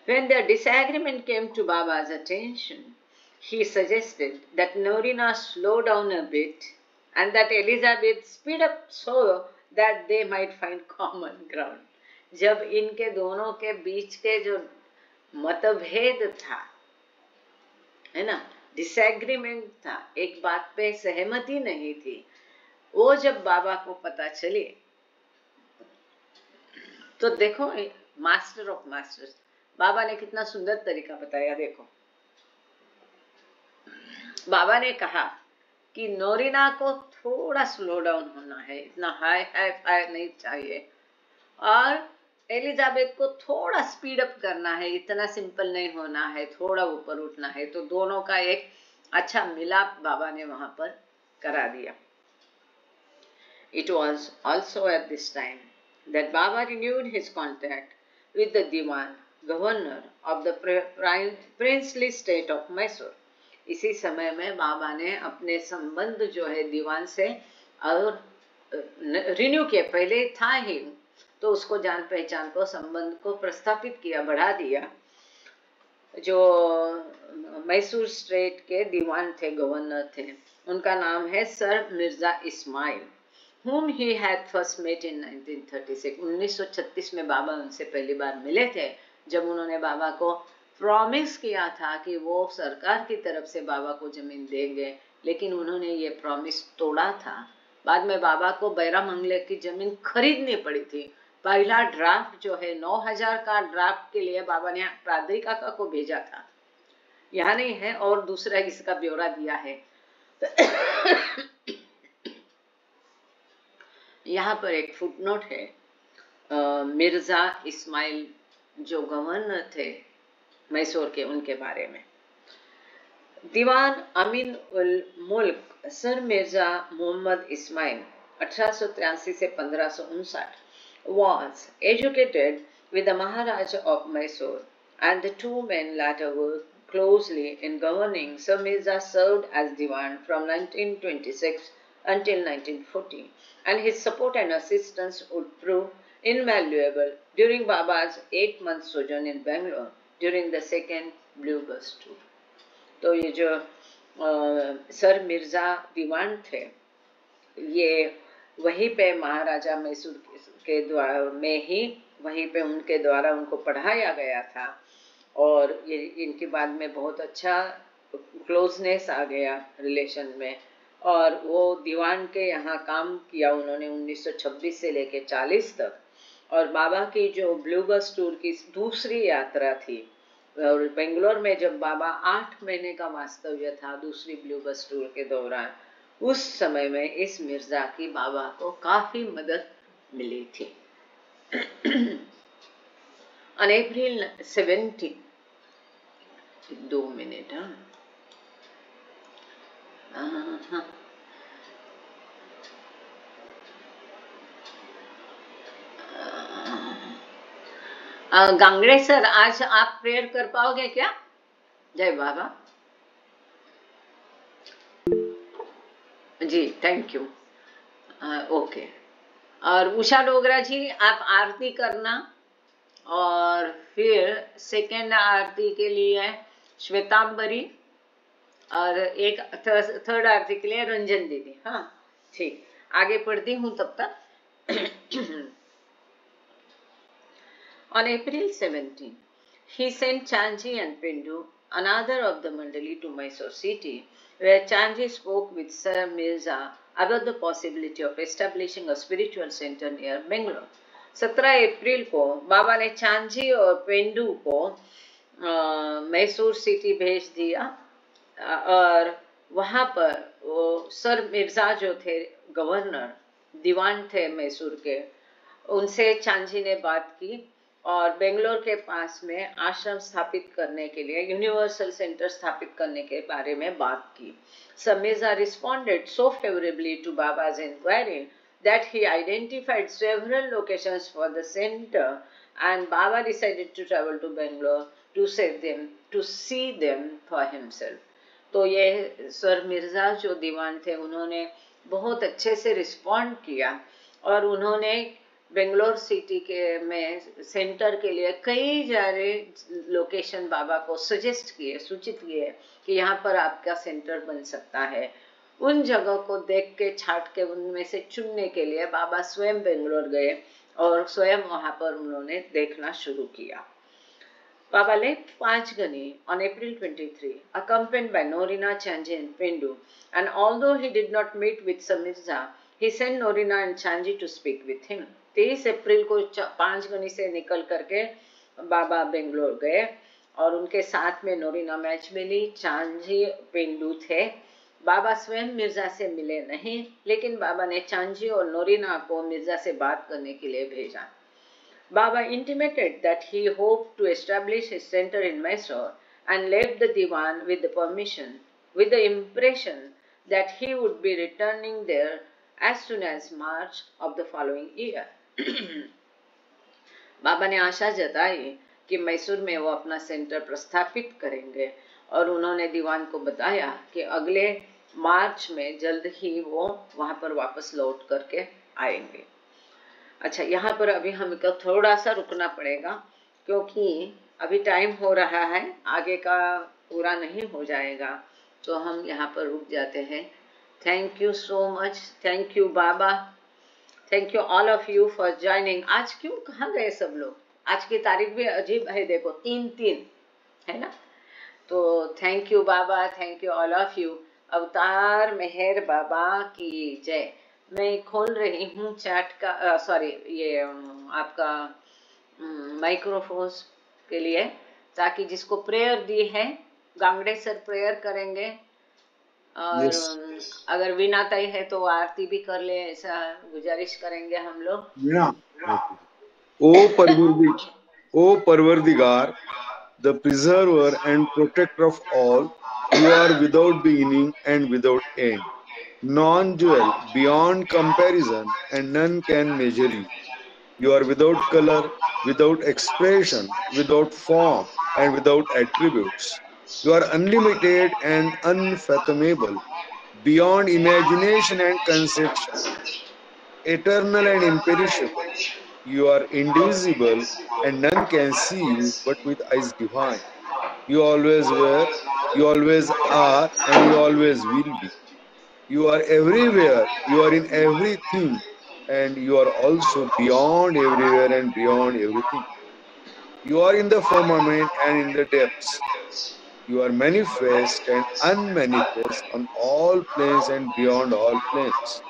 When the disagreement came to Baba's attention, he suggested that Norina slow down a bit and that Elizabeth speed up so that they might find common ground. जब इनके दोनों के बीच के जो मतभेद था, है ना, डिसएग्रीमेंट था, एक बात पे सहमति नहीं थी, वो जब बाबा को पता चली, तो देखो मास्टर ऑफ मास्टर्स, बाबा ने कितना सुंदर तरीका बताया। देखो, बाबा ने कहा कि नोरिना को थोड़ा स्लो डाउन होना है, इतना हाई हाई फाई नहीं चाहिए, और एलिजाबेथ को थोड़ा स्पीड अप करना है, इतना सिंपल नहीं होना है, थोड़ा ऊपर उठना है। तो दोनों का एक अच्छा मिलाप बाबा ने वहां पर करा दिया। It was also at this time that Baba renewed his contact with the Diwan, governor of the princely state of Mysore. इसी समय में बाबा ने अपने संबंध जो है दीवान से और रिन्यू किया, पहले था ही, तो उसको जान पहचान को, संबंध को प्रस्थापित किया, बढ़ा दिया। जो मैसूर स्टेट के दीवान थे, गवर्नर थे, उनका नाम है sir Mirza Ismail, whom he had first met in 1936। 1936 में बाबा उनसे पहली बार मिले थे, जब उन्होंने बाबा को प्रॉमिस किया था कि वो सरकार की तरफ से बाबा को जमीन देंगे, लेकिन उन्होंने ये प्रॉमिस तोड़ा था। बाद में बाबा को बैरा मंगले की जमीन खरीदनी पड़ी थी। पहला ड्राफ्ट जो है 9,000 का ड्राफ्ट के लिए बाबा ने पादरी काका को भेजा था, यहाँ नहीं है, और दूसरा इसका ब्यौरा दिया है। यहाँ पर एक फुटनोट है, मिर्जा इस्माइल जो गवर्नर थे मैसूर के, उनके बारे में। दीवान अमीन उल मुल्क सर मिर्जा मोहम्मद इस्माइल 1883 से 1559 was educated with the Maharaja of Mysore, and the two men later worked closely in governing. Sir Mirza served as Diwan from 1926 until 1940, and his support and assistance would prove invaluable during Baba's 8-month sojourn in Bangalore during the second Blue Bus tour. तो ये जो sir Mirza दीवान थे, ये वहीं पे महाराजा मैसूर के द्वारा में ही, वहीं पे उनके द्वारा उनको पढ़ाया गया था, और ये इनके बाद में बहुत अच्छा क्लोजनेस आ गया रिलेशन में, और वो दीवान के यहाँ काम किया उन्होंने 1926 से लेके 40 तक। और बाबा की जो ब्लू बस टूर की दूसरी यात्रा थी, और बेंगलोर में जब बाबा 8 महीने का वास्तव्य था दूसरी ब्लू बस टूर के दौरान, उस समय में इस मिर्जा की बाबा को काफी मदद मिली थी। On April 17, 2 मिनट, गांगड़े सर, आज आप प्रेयर कर पाओगे क्या? जय बाबा जी, थैंक यू। ओके, और उषा डोगरा जी आप आरती करना, और फिर सेकेंड आरती के लिए श्वेतांबरी, और एक थर्ड आरती के लिए रंजन दीदी। हाँ ठीक, आगे पढ़ती हूँ तब तक। On April 17, he sent Chanji and Pindu, another of the Mandali, to Mysore city, where Chanji spoke with Sir Mirza about the possibility of establishing a spiritual center near Bangalore. 17 अप्रैल को बाबा ने चांजी और पेंडू को मैसूर सिटी भेज दिया, और वहाँ पर वो सर मिर्जा जो थे गवर्नर, दीवान थे मैसूर के, उनसे चांजी ने बात की, और बेंगलोर के पास में आश्रम स्थापित करने के लिए, यूनिवर्सल सेंटर स्थापित करने के बारे में बात की। Sir Mirza responded so favorably to Baba's inquiry that he identified several locations for the center, and Baba decided to travel to Bangalore to see them for himself. तो ये सर मिर्जा जो दीवान थे, उन्होंने बहुत अच्छे से रिस्पॉन्ड किया, और उन्होंने बेंगलोर सिटी के में सेंटर के लिए कई सारे लोकेशन बाबा को सजेस्ट किए, सूचित किए कि यहाँ पर आपका सेंटर बन सकता है। उन जगह को देख के, छाट के, उनमें से चुनने के लिए बाबा स्वयं बेंगलोर गए, और स्वयं वहाँ पर उन्होंने देखना शुरू किया। Baba left Panchgani on April 23, accompanied by Norina, Chanji and Pindu, and although he did not meet with Sir Mirza, he sent Norina and Chanji to speak with him. 23 अप्रैल को पांचगनी से निकल करके बाबा बेंगलोर गए, और उनके साथ में नोरिना मैचमेली, चांजी, पिंडू थे। बाबा स्वयं मिर्जा से मिले नहीं, लेकिन बाबा ने चांजी और नोरिना को मिर्जा से बात करने के लिए भेजा। Baba intimated that he hoped to establish his center in Mysore and left the Diwan with the permission, with the impression that he would be returning there as soon as March of the following year. बाबा ने आशा जताई कि मैसूर में वो अपना centre प्रस्थापित करेंगे, और उन्होंने दीवान को बताया कि अगले मार्च में जल्द ही वो वहां पर वापस लौट करके आएंगे। अच्छा, यहाँ पर अभी हमको थोड़ा सा रुकना पड़ेगा क्योंकि अभी टाइम हो रहा है, आगे का पूरा नहीं हो जाएगा, तो हम यहाँ पर रुक जाते हैं। Thank you so much, thank you Baba, thank you all of you for joining. आज क्यों कहाँ गए सब लोग? आज की तारीख भी अजीब है, देखो 3/3 है ना। तो thank you Baba, thank you all of you. अवतार मेहर बाबा की जय। मैं खोल रही हूँ चैट का, सॉरी ये आपका माइक्रोफोन के लिए, ताकि जिसको प्रेयर दी है गांगड़े सर प्रेयर करेंगे, और Yes. अगर विनाताई है तो आरती भी कर ले, ऐसा गुजारिश करेंगे हम लोग। Yeah. Okay. O Parvardigar, the preserver and protector of all, you are without beginning and without end, non-dual, beyond comparison, and none can measure you. You are without color, without expression, without form, and without attributes. You are unlimited and unfathomable, beyond imagination and conception, eternal and imperishable. You are indivisible, and none can see you but with eyes divine. You always were, you always are, and you always will be. You are everywhere, you are in everything, and you are also beyond everywhere and beyond everything. You are in the firmament and in the depths. You are manifest and unmanifest on all planes and beyond all planes.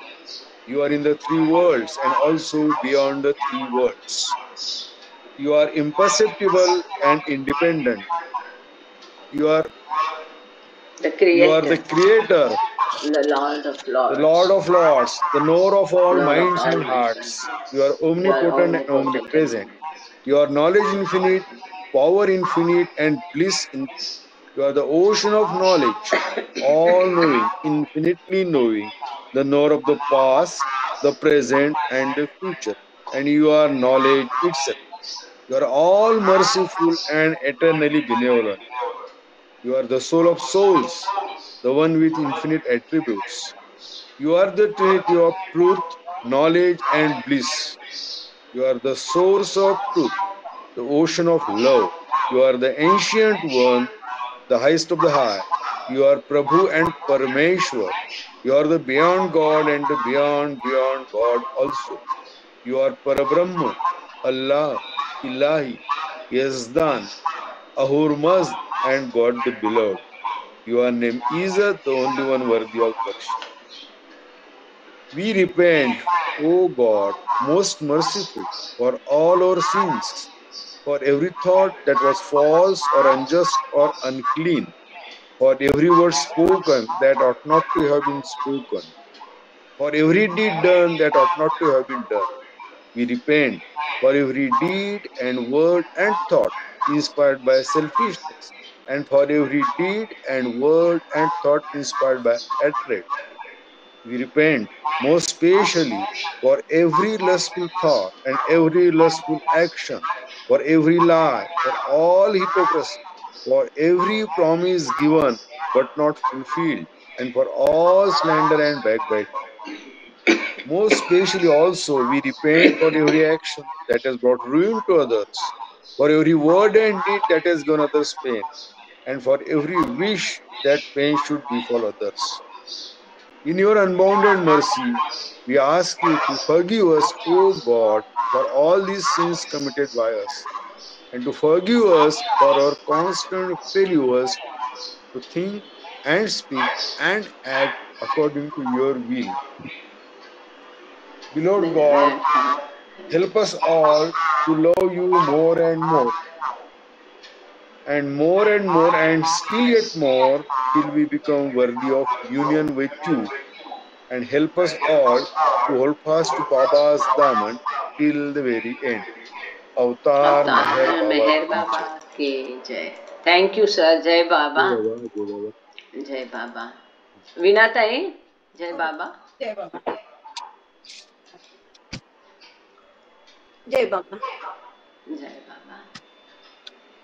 You are in the three worlds and also beyond the three worlds. You are imperceptible and independent. You are The the creator, creator, the Lord of the Lord Lords, of Lords, the knower of all Lord of minds all and nations. hearts. You are You are omnipotent and omnipotent and omnipresent. You are knowledge infinite, power infinite, and bliss infinite. You are the ocean of knowledge, all knowing, infinitely knowing, the knower of the past, the present, and the future. And you are knowledge itself. You are all merciful and eternally benevolent. You are the soul of souls, the one with infinite attributes. You are the trinity of truth, knowledge, and bliss. You are the source of truth, the ocean of love. You are the ancient one, the highest of the high. You are Prabhu and Parameshwar. You are the beyond God and the beyond God also. You are Parabrahma, Allah, Ilahi, Yazdan, Ahur Mazd, and God the Beloved. Your name is the only one worthy of worship. We repent, O God, most merciful, for all our sins, for every thought that was false or unjust or unclean, for every word spoken that ought not to have been spoken, for every deed done that ought not to have been done. We repent for every deed and word and thought inspired by selfishness, and for every deed and word and thought inspired by hatred. We repent most especially for every lustful thought and every lustful action, for every lie, for all hypocrisy, for every promise given but not fulfilled, and for all slander and backbiting. Most especially also, we repent for every action that has brought ruin to others, for every word and deed that has given others pain, and for every wish that pain should befall others. In your unbounded mercy, we ask you to forgive us, O God, for all these sins committed by us, and to forgive us for our constant failures to think and speak and act according to your will. Beloved God, help us all to love you more and more, and more and more, and still yet more, till we become worthy of union with you, and help us all to hold fast to Baba's daman till the very end. Avatar Meher अवतार Baba मेहर ki बाबा jai. की जय। Thank you sir, जय बाबा, Jai Baba, Jai Baba. जय बाबा। विनाताई, जय बाबा। जय बाबा, जय बाबा। जय बाबा।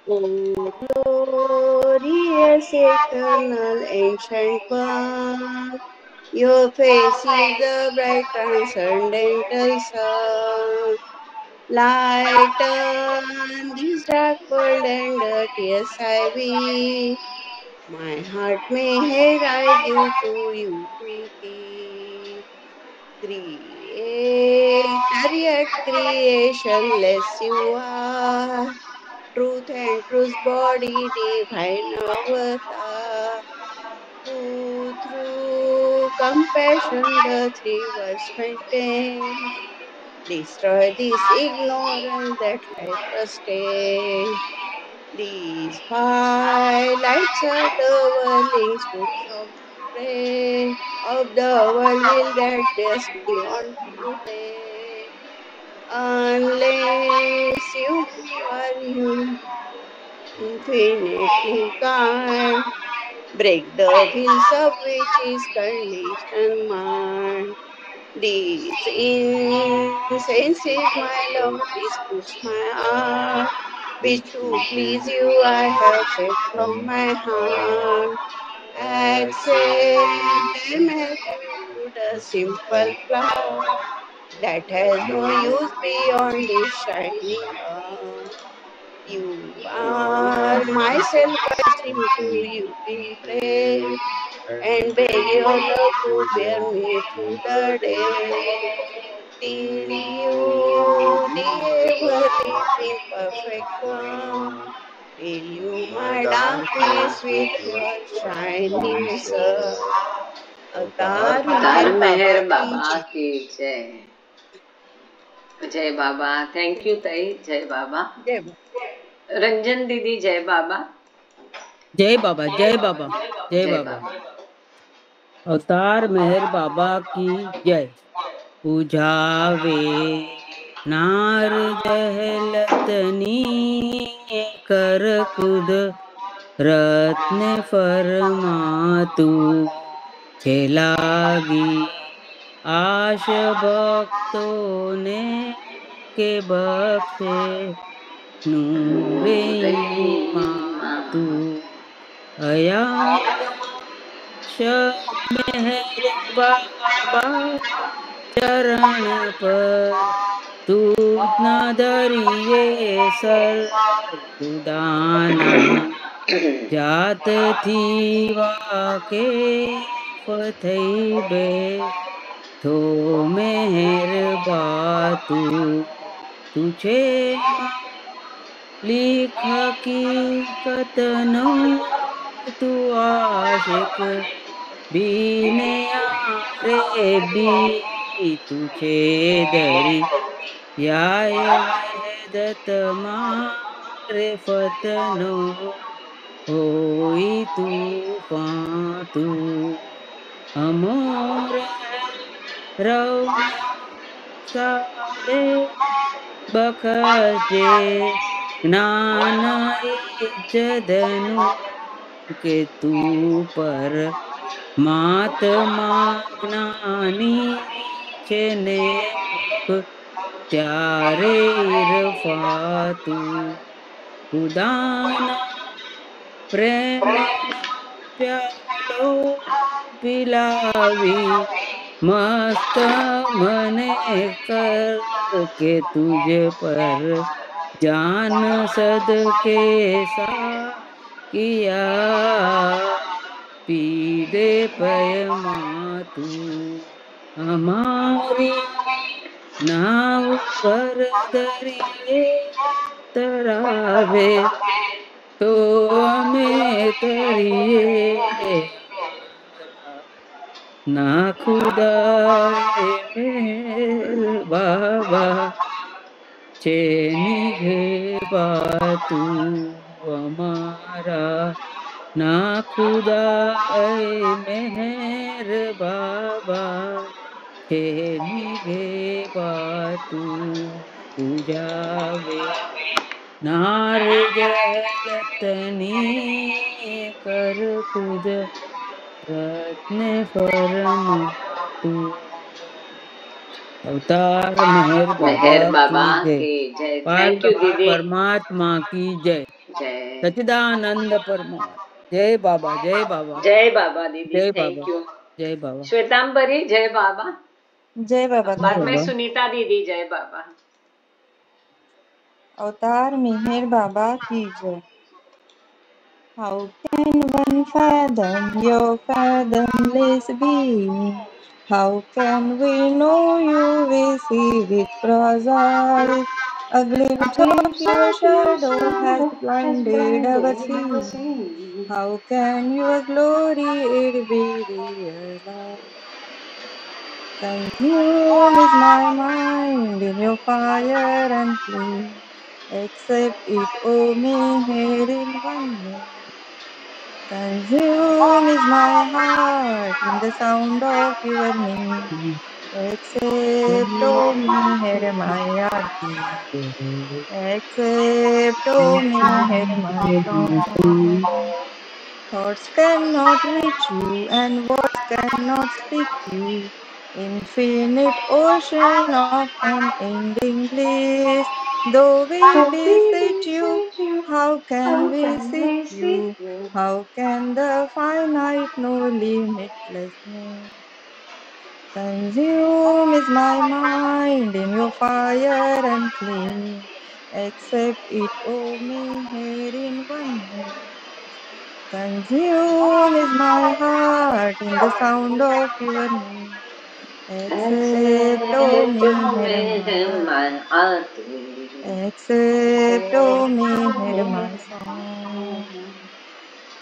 O glorious, eternal, ancient one, your face is the bright transcendental sun. Lighten this dark world and dirtiest ivy. My heart may here I give to you to keep. Creator yet creationless you are. Truth and truth's body, divine avatar. Who through compassion the three worlds maintains. Destroy this ignorance that life sustains. These five lights are the whirling spokes of prayer of the world will guide us beyond today. Unless you are infinitely kind, break the wheels of which is conditioned mind. This incense is my love, this puts my heart. Which to please you I have set from my heart. Accept them as you would a simple flower that has no use beyond this shining earth. You are myself, I sing to you in prayer and beg your love to bear me through the day. Till you, the ever living perfect one, fill you my darkness with your shining sun. अवतार अवतार मेहर बाबा मेहर की बाबा जय. की जय. जय बाबा. Thank you ताई. जय बाबा. जय बाबा. रंजन दीदी जय बाबा. जय बाबा जय बाबा जय जय बाबा. बाबा. अवतार मेहर बाबा की जय. बुझावे नार जहलतनी कर खुद रत्न फरमातु छेलागी आश भक्तों ने के बख्शे नूरे मातु अया मेहर बाबा चरण पर तू न धरिए सर खुदाना जात थी वाके फथई बे थो मेहर बातू तुझे लिख की कतनो तू आशिक बीने रे बी तुझे दरी याय वहदत मारे फतनो होई तूफान तू अमोर रौन सारे बखजे ज्ञान इज्जदनु के तू पर महात्मा ज्ञानी छेने मुख त्यारे इरफातु खुदाना प्रेम प्यालो पिलावी मस्त मने कर के तुझे पर जान सदके सा किया पी दे पयमातु हमारी नाव पर दरिए तरावे तो हमें तरिए ना खुदाए मेर बाबा चेनी घे बातू हमारा ना खुदाए मेहर बाबा चेनी घे बातू पूजावे नार जगतनी कर खुद रत्न फरमातु अवतार मेहर मेहर बाबा बाबा की जय. की जय. पार थैंक यू ब्रह्मा दीदी. परमात्मा की जय. जय सच्चिदानंद परमात्मा। जय बाबा, जय बाबा, जय बाबा दीदी, जय थैंक बाबा, यू। जय बाबा, श्वेतांबरी जय बाबा। जय बाबा बाद दी। में बाबा। सुनीता दीदी जय बाबा। अवतार मेहर बाबा की जय। How can one fathom your fathomless being? How can we know you we see with cross eyes? A glimpse of your shadow has blinded our seeing. How can your glory it be realized? Consume is my mind in your fire and flame. Accept it, O me, here in oneness. Consume is my heart in the sound of your name. Accept, O me, here my arti. Accept, O me, here my song. Thoughts cannot reach you, and words cannot speak you. Infinite ocean of unending bliss. Though we So we beseech you, beseech you, how can how we can seek we seek you? you? How can the finite know limitlessness? Consume is my mind in your fire and flame. Accept it, O me, here in oneness. Consume is my heart in the sound of your name. Accept, O Accept me, here my my arti. arti. Accept, O me, here my song.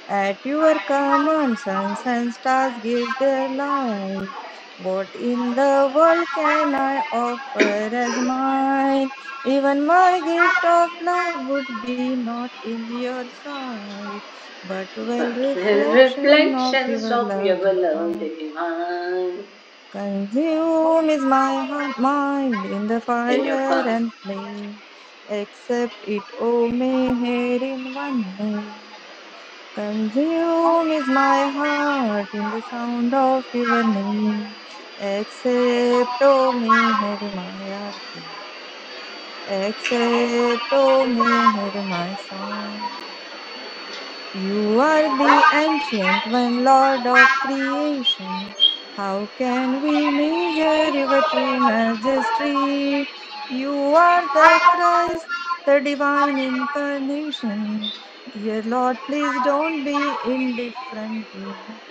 At your command, suns and stars gives their light. What in the world can I offer as mine? Even my gift of love would be not in your sight, but well But when reflection of reflections your of love your love divine. divine Consume is my mind in the in your fire palm. and flame. Accept it, O may here in oneness. Consume is my heart in the sound of your name. Accept, O me, hear my arti. Accept, O me, hear my song. You are the ancient one, Lord of creation. How can we measure your true majesty? You are the Christ, the divine incarnation. Dear Lord, please don't be indifferent to me.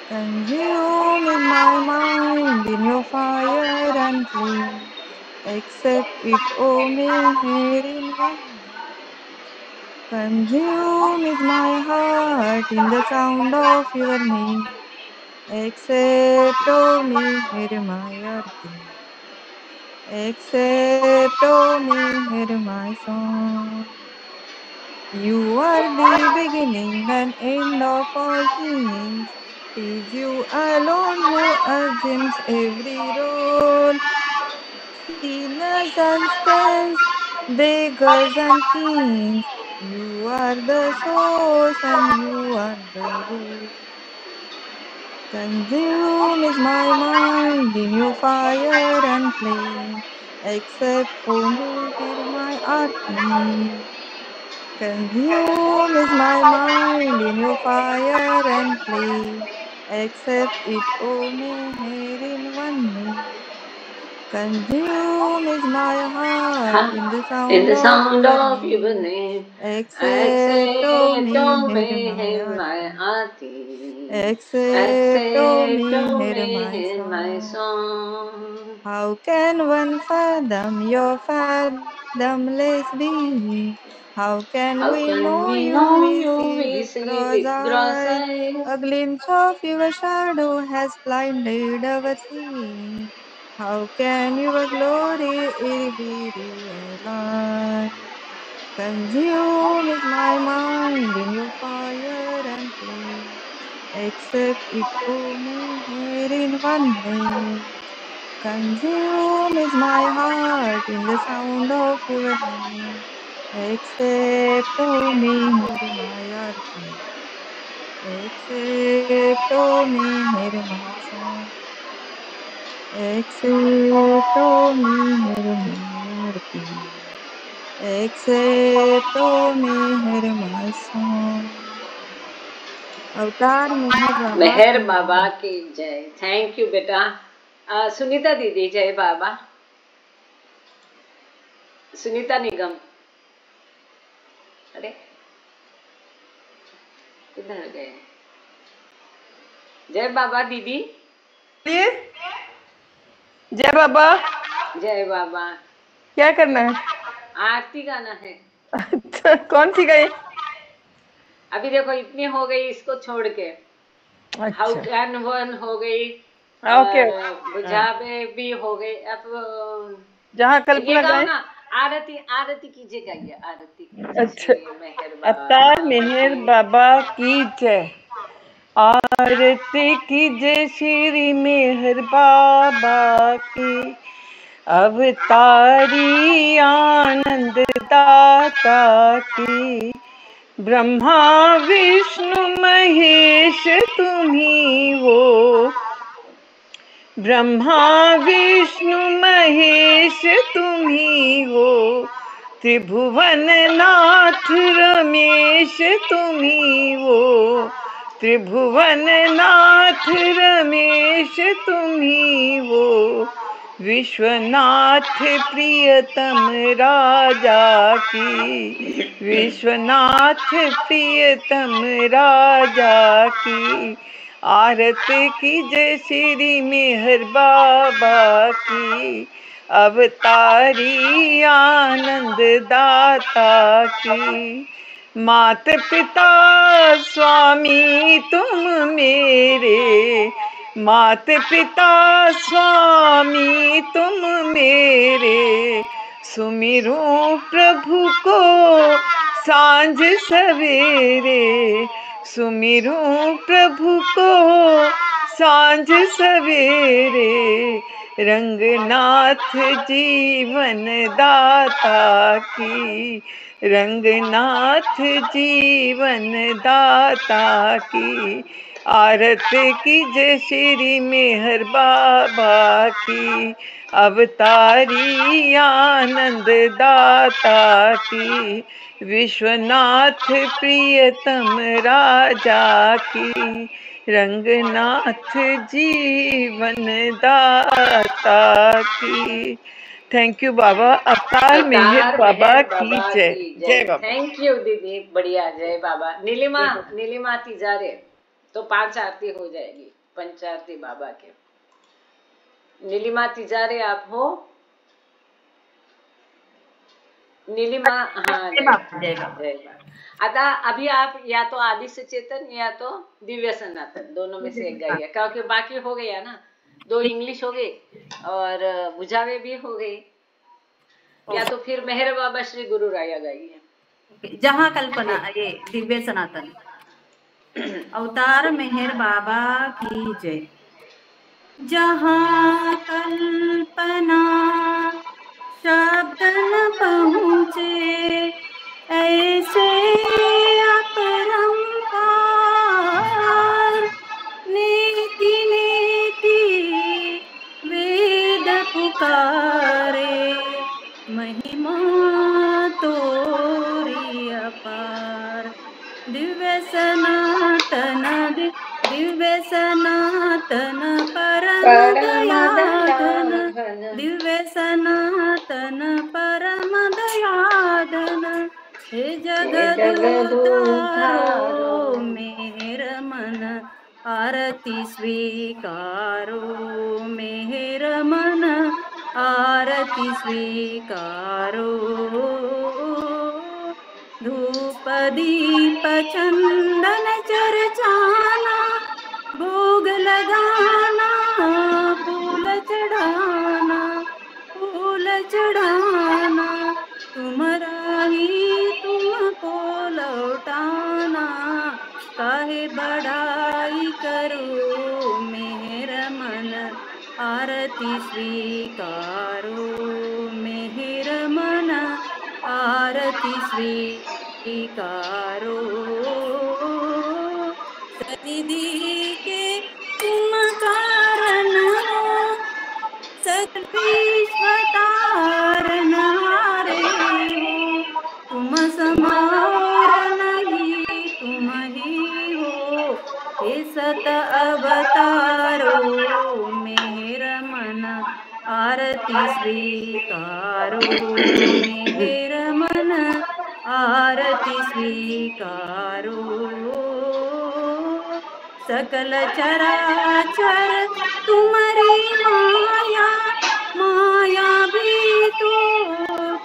Consume is my mind in your fire and flame. Accept it, O me, here in oneness. Consume is my heart in the sound of your name. Accept, O me, hear my arti. Accept, O me, hear my song. You are the beginning and end of all things. 'Tis you alone who assumes every role. Sinners and saints, beggars and kings. You are the source and you are the way. Consume is my mind in your fire and flame. Accept, O me, hear my arti. Consume is my mind in your fire and flame. Accept it, O me, here in oneness. Consume is my heart Ha! in the In sound the of sound your of your name. name, Accept, O accept, me, O hear me, my in my arti. arti. Accept, O Accept, me, O hear me, my in my song. song. How can one fathom your fathomless being? How can How we can know we you know we you see we with see cross with gross eyes? eyes? A glimpse of your shadow has blinded our seeing. How can your glory it be realized? Consume is my mind in your fire and flame. Accept it, O me, here in oneness. Consume is my heart in the sound of your name. Accept, O me, hear my arti. Accept, O me, hear my song. Accept, O me, hear my arti. Except O Meher मासूम। अवतार मेहर बाबा की जय। Thank you बेटा। सुनीता दीदी जय बाबा। सुनीता निगम, अरे किधर गए? जय बाबा दीदी। जय बाबा। जय बाबा। क्या करना है? आरती गाना है। अच्छा, कौन सी गई? अभी देखो इतनी हो गई इसको छोड़ के। हाउ कैन वन हो गई ओके। और बुझावे भी हो गई। अब जहाँ ये कल्पना गाओ जाए ना, आरती आरती कीजिए, गाइए आरती अच्छा। कीजिए। मेहर अवतार बाबा मेहर की। बाबा की जय। आरती की जय श्री मेहर बाबा की। अवतारी आनंद दाता की। ब्रह्मा विष्णु महेश तुम्ही हो। ब्रह्मा विष्णु महेश तुम्ही हो। त्रिभुवन नाथ रमेश तुम्ही हो। त्रिभुवन नाथ रमेश तुम्ही हो। विश्वनाथ प्रियतम राजा की। विश्वनाथ प्रियतम राजा की। आरती की जय श्री मेहर बाबा की। अवतारी आनंद दाता की। मात पिता स्वामी तुम मेरे। मात पिता स्वामी तुम मेरे। सुमिरूं प्रभु को सांझ सवेरे। सुमिरूं प्रभु को सांझ सवेरे। रंगनाथ जीवन दाता की। रंगनाथ जीवन दाता की। आरती की जय श्री मेहर बाबा की। अवतारी आनंद दाता की। विश्वनाथ प्रियतम राजा की। रंगनाथ जीवन दाता की। थैंक यू बाबा। अवतार मेहर बाबा की जय। जय बाबा। थैंक यू दीदी, बढ़िया। जय बाबा। नीलिमा, नीलिमा तिजारे तो 5 आरती हो जाएगी, पंच आरती बाबा के। नीलिमा तिजारे आप हो? नीलिमा, हाँ जय बाबा। आता अभी आप या तो आदि सचेतन या तो दिव्य सनातन, दोनों में से एक गाइए, क्योंकि बाकी हो गया ना। 2 इंग्लिश हो गई और बुझावे भी हो गई। या तो फिर मेहर बाबा श्री गुरु राया गाइए। जहाँ कल्पना, ये दिव्य सनातन। अवतार मेहर बाबा की जय। जहाँ कल्पना शब्द न पहुँचे, ऐसे अपरंपार नीति नीति वेद पुकारे। महिमा तोरी अपार। दिव्य सनातन दिव्य सनातन परम दयाधन। दिव्य सनातन परम दयाधन। हे जगदुद्धारो मेहर मन आरती स्वीकारो। मेहर मन आरती स्वीकारो। धूप दीप चंदन चर्चाना, भोग लगाना, फूल चढ़ाना, फूल चढ़ाना। तुम्हारा ही तुमको लौटाना। काहे बढ़ाई करो मेहर मन आरती स्वीकारो। मेहर मन आरती स्वीकारो। सनिधि के तुम कारण हो, सकल विश्व तारन हारे हो। आरती स्वीकारो मेरे मन आरती स्वीकारो सकल चराचर तुम्हारी माया माया भी तो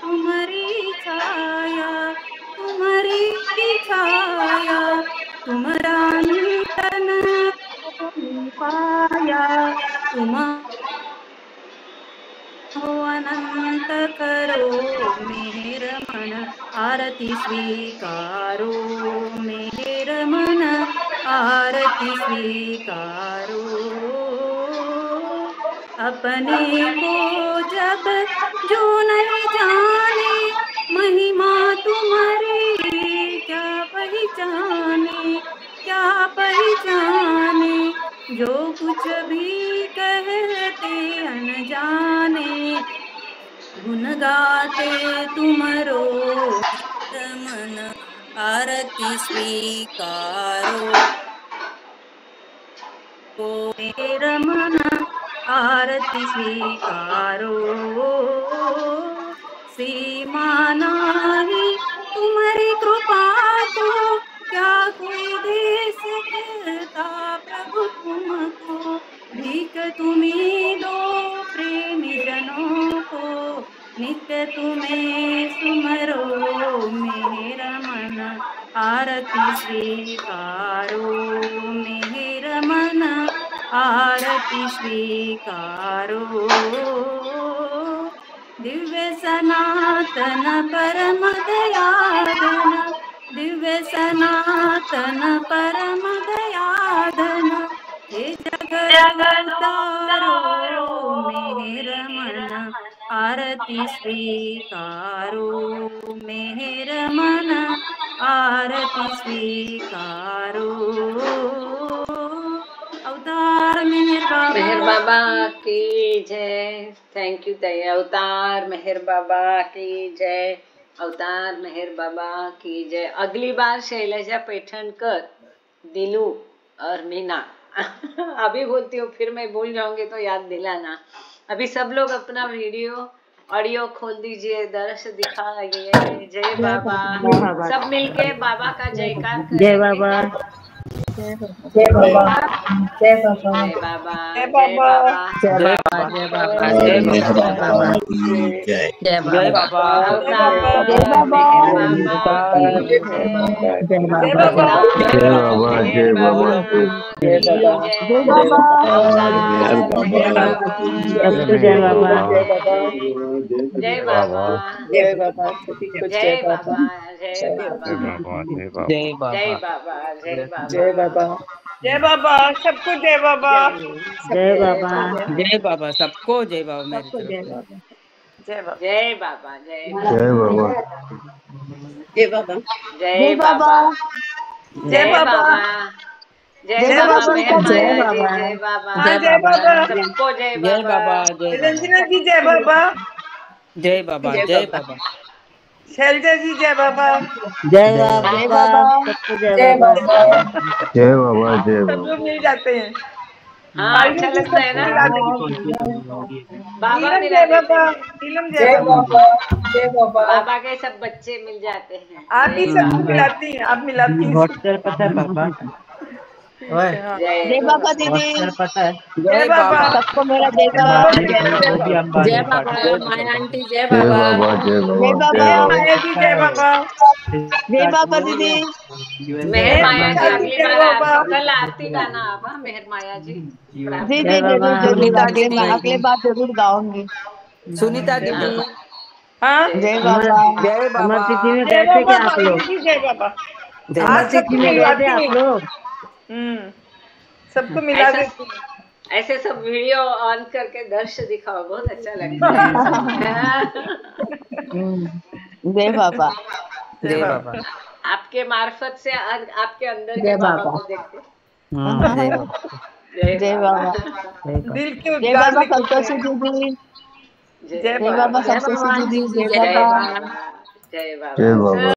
तुम्हारी छाया तुम्हारा तन पाया तुम अनंत करो मेरे मन आरती स्वीकारो मेरे मन आरती स्वीकारो अपने को जब जो नहीं जाने महिमा तुम्हारी क्या पहचाने जो कुछ भी कहते अनजाने गुण गाते तुमरो मन आरती स्वीकारो मेरा मन आरती स्वीकारो सीमा नाही तुम्हारी कृपा को क्या कोई दे सकता प्रभु तुमको भीख तुम्ही दो प्रेमी जनों को नित्य तुम्हें सुमरो मेरा मन आरती स्वीकारो मेरा मन आरती स्वीकारो दिव्य सनातन परम दयाधन दिव्य सनातन परम दयाधन हे जगदारो मेरा मन आरती स्वीकारो मेरा मन आरती स्वीकारो अवतार मेहर बाबा की जय। थैंक यू दया। अवतार मेहर बाबा की जय। अवतार मेहर बाबा की जय। अगली बार शैलजा पैठणकर, दिलू और मीना अभी बोलती हूँ, फिर मैं भूल जाऊंगी तो याद दिलाना। अभी सब लोग अपना वीडियो ऑडियो खोल दीजिए, दर्श दिखाइए। जय बाबा। सब मिलके बाबा का जयकार करें। जय बाबा। जय बाबा। जय बाबा। जय बाबा। जय बाबा। जय बाबा। जय बाबा। जय बाबा। जय बाबा। जय बाबा। जय जय बाबा। बाबा। जय बाबा। जय बाबा। जय बाबा। जय बाबा। जय बाबा। जय बाबा। सभी को जय बाबा। जय बाबा। जय बाबा। जय बाबा। जय बाबा। जय बाबा। जय बाबा। सबको जय बाबा। जय बाबा। जय बाबा। सबको जय बाबा। मेरी सबको तरफ जय से। बाबा। जय बाबा। जय बाबा। जय जय बाबा। जय बाबा। जय जय बाबा। बाबा। जय बाबा। जय जय बाबा। बाबा मेहर सुनीता जी। माया जी। बाबा। जय बाबा। हाँ जय बाबा। सबको जय जय बाबा। बाबा। जय बाबा। रंजना जी जय बाबा। जय बाबा। जय बाबा। शैलजा जी जय बाबा। जय जय बाबा। बाबा। सबको जय जय बाबा। बाबा। जय बाबा। जय सब बाबा। लोग मिल जाते हैं। हाँ, पायलू अच्छा जी लगता है सबको ना। मिला देंगे। बाबा नीलम मिला जय देते बाबा। हैं। नीलम जय जय बाबा। बाबा। जय बाबा। बाबा के सब बच्चे मिल जाते हैं। आप ही जय सबको बाबा। मिलाती हैं। आप मिलाती हैं सबको। पता है बाबा। ठीक है हाँ। जय बाबा दीदी। पता है। जय बाबा। सबको मेरा जय सब बाबा। लोग जय बाबा। जय बाबा। माया आंटी जय जय बाबा। बाबा। जय जय बाबा। बाबा। जय मेहर बाबा। माया जी जय बाबा। जय बाबा दीदी। मेहर मेहर माया जी माया जी अगली जय बार बाबा। कल आरती गाना आप। हाँ, मेहर माया जी जी प्रार्थना। जी जरूर जरूर सुनीता अगले दीदी। अगले बार जरूर गाऊंगी। सुनीता जय दीदी। बाबा। हाँ जय बाबा। जय बाबा। जय बाबा। पायलू जी जय बाबा। आज सबको मिलाती हैं। सबको मिला ऐसा देती हैं। ऐसे सब वीडियो ऑन करके दर्श दिखाओ, बहुत अच्छा लगता है सब। जय बाबा। जय बाबा। आपके मार्फत से आपके अंदर के जय बाबा बाबा। को देखते। जय बाबा। जय जय बाबा। बाबा। दिल के जय उद्गार बाबा निकलते संतोषी हैं। दीदी। जय जय बाबा। बाबा संतोषी दीदी। जय जय बाबा। बाबा। जय जय बाबा। बाबा।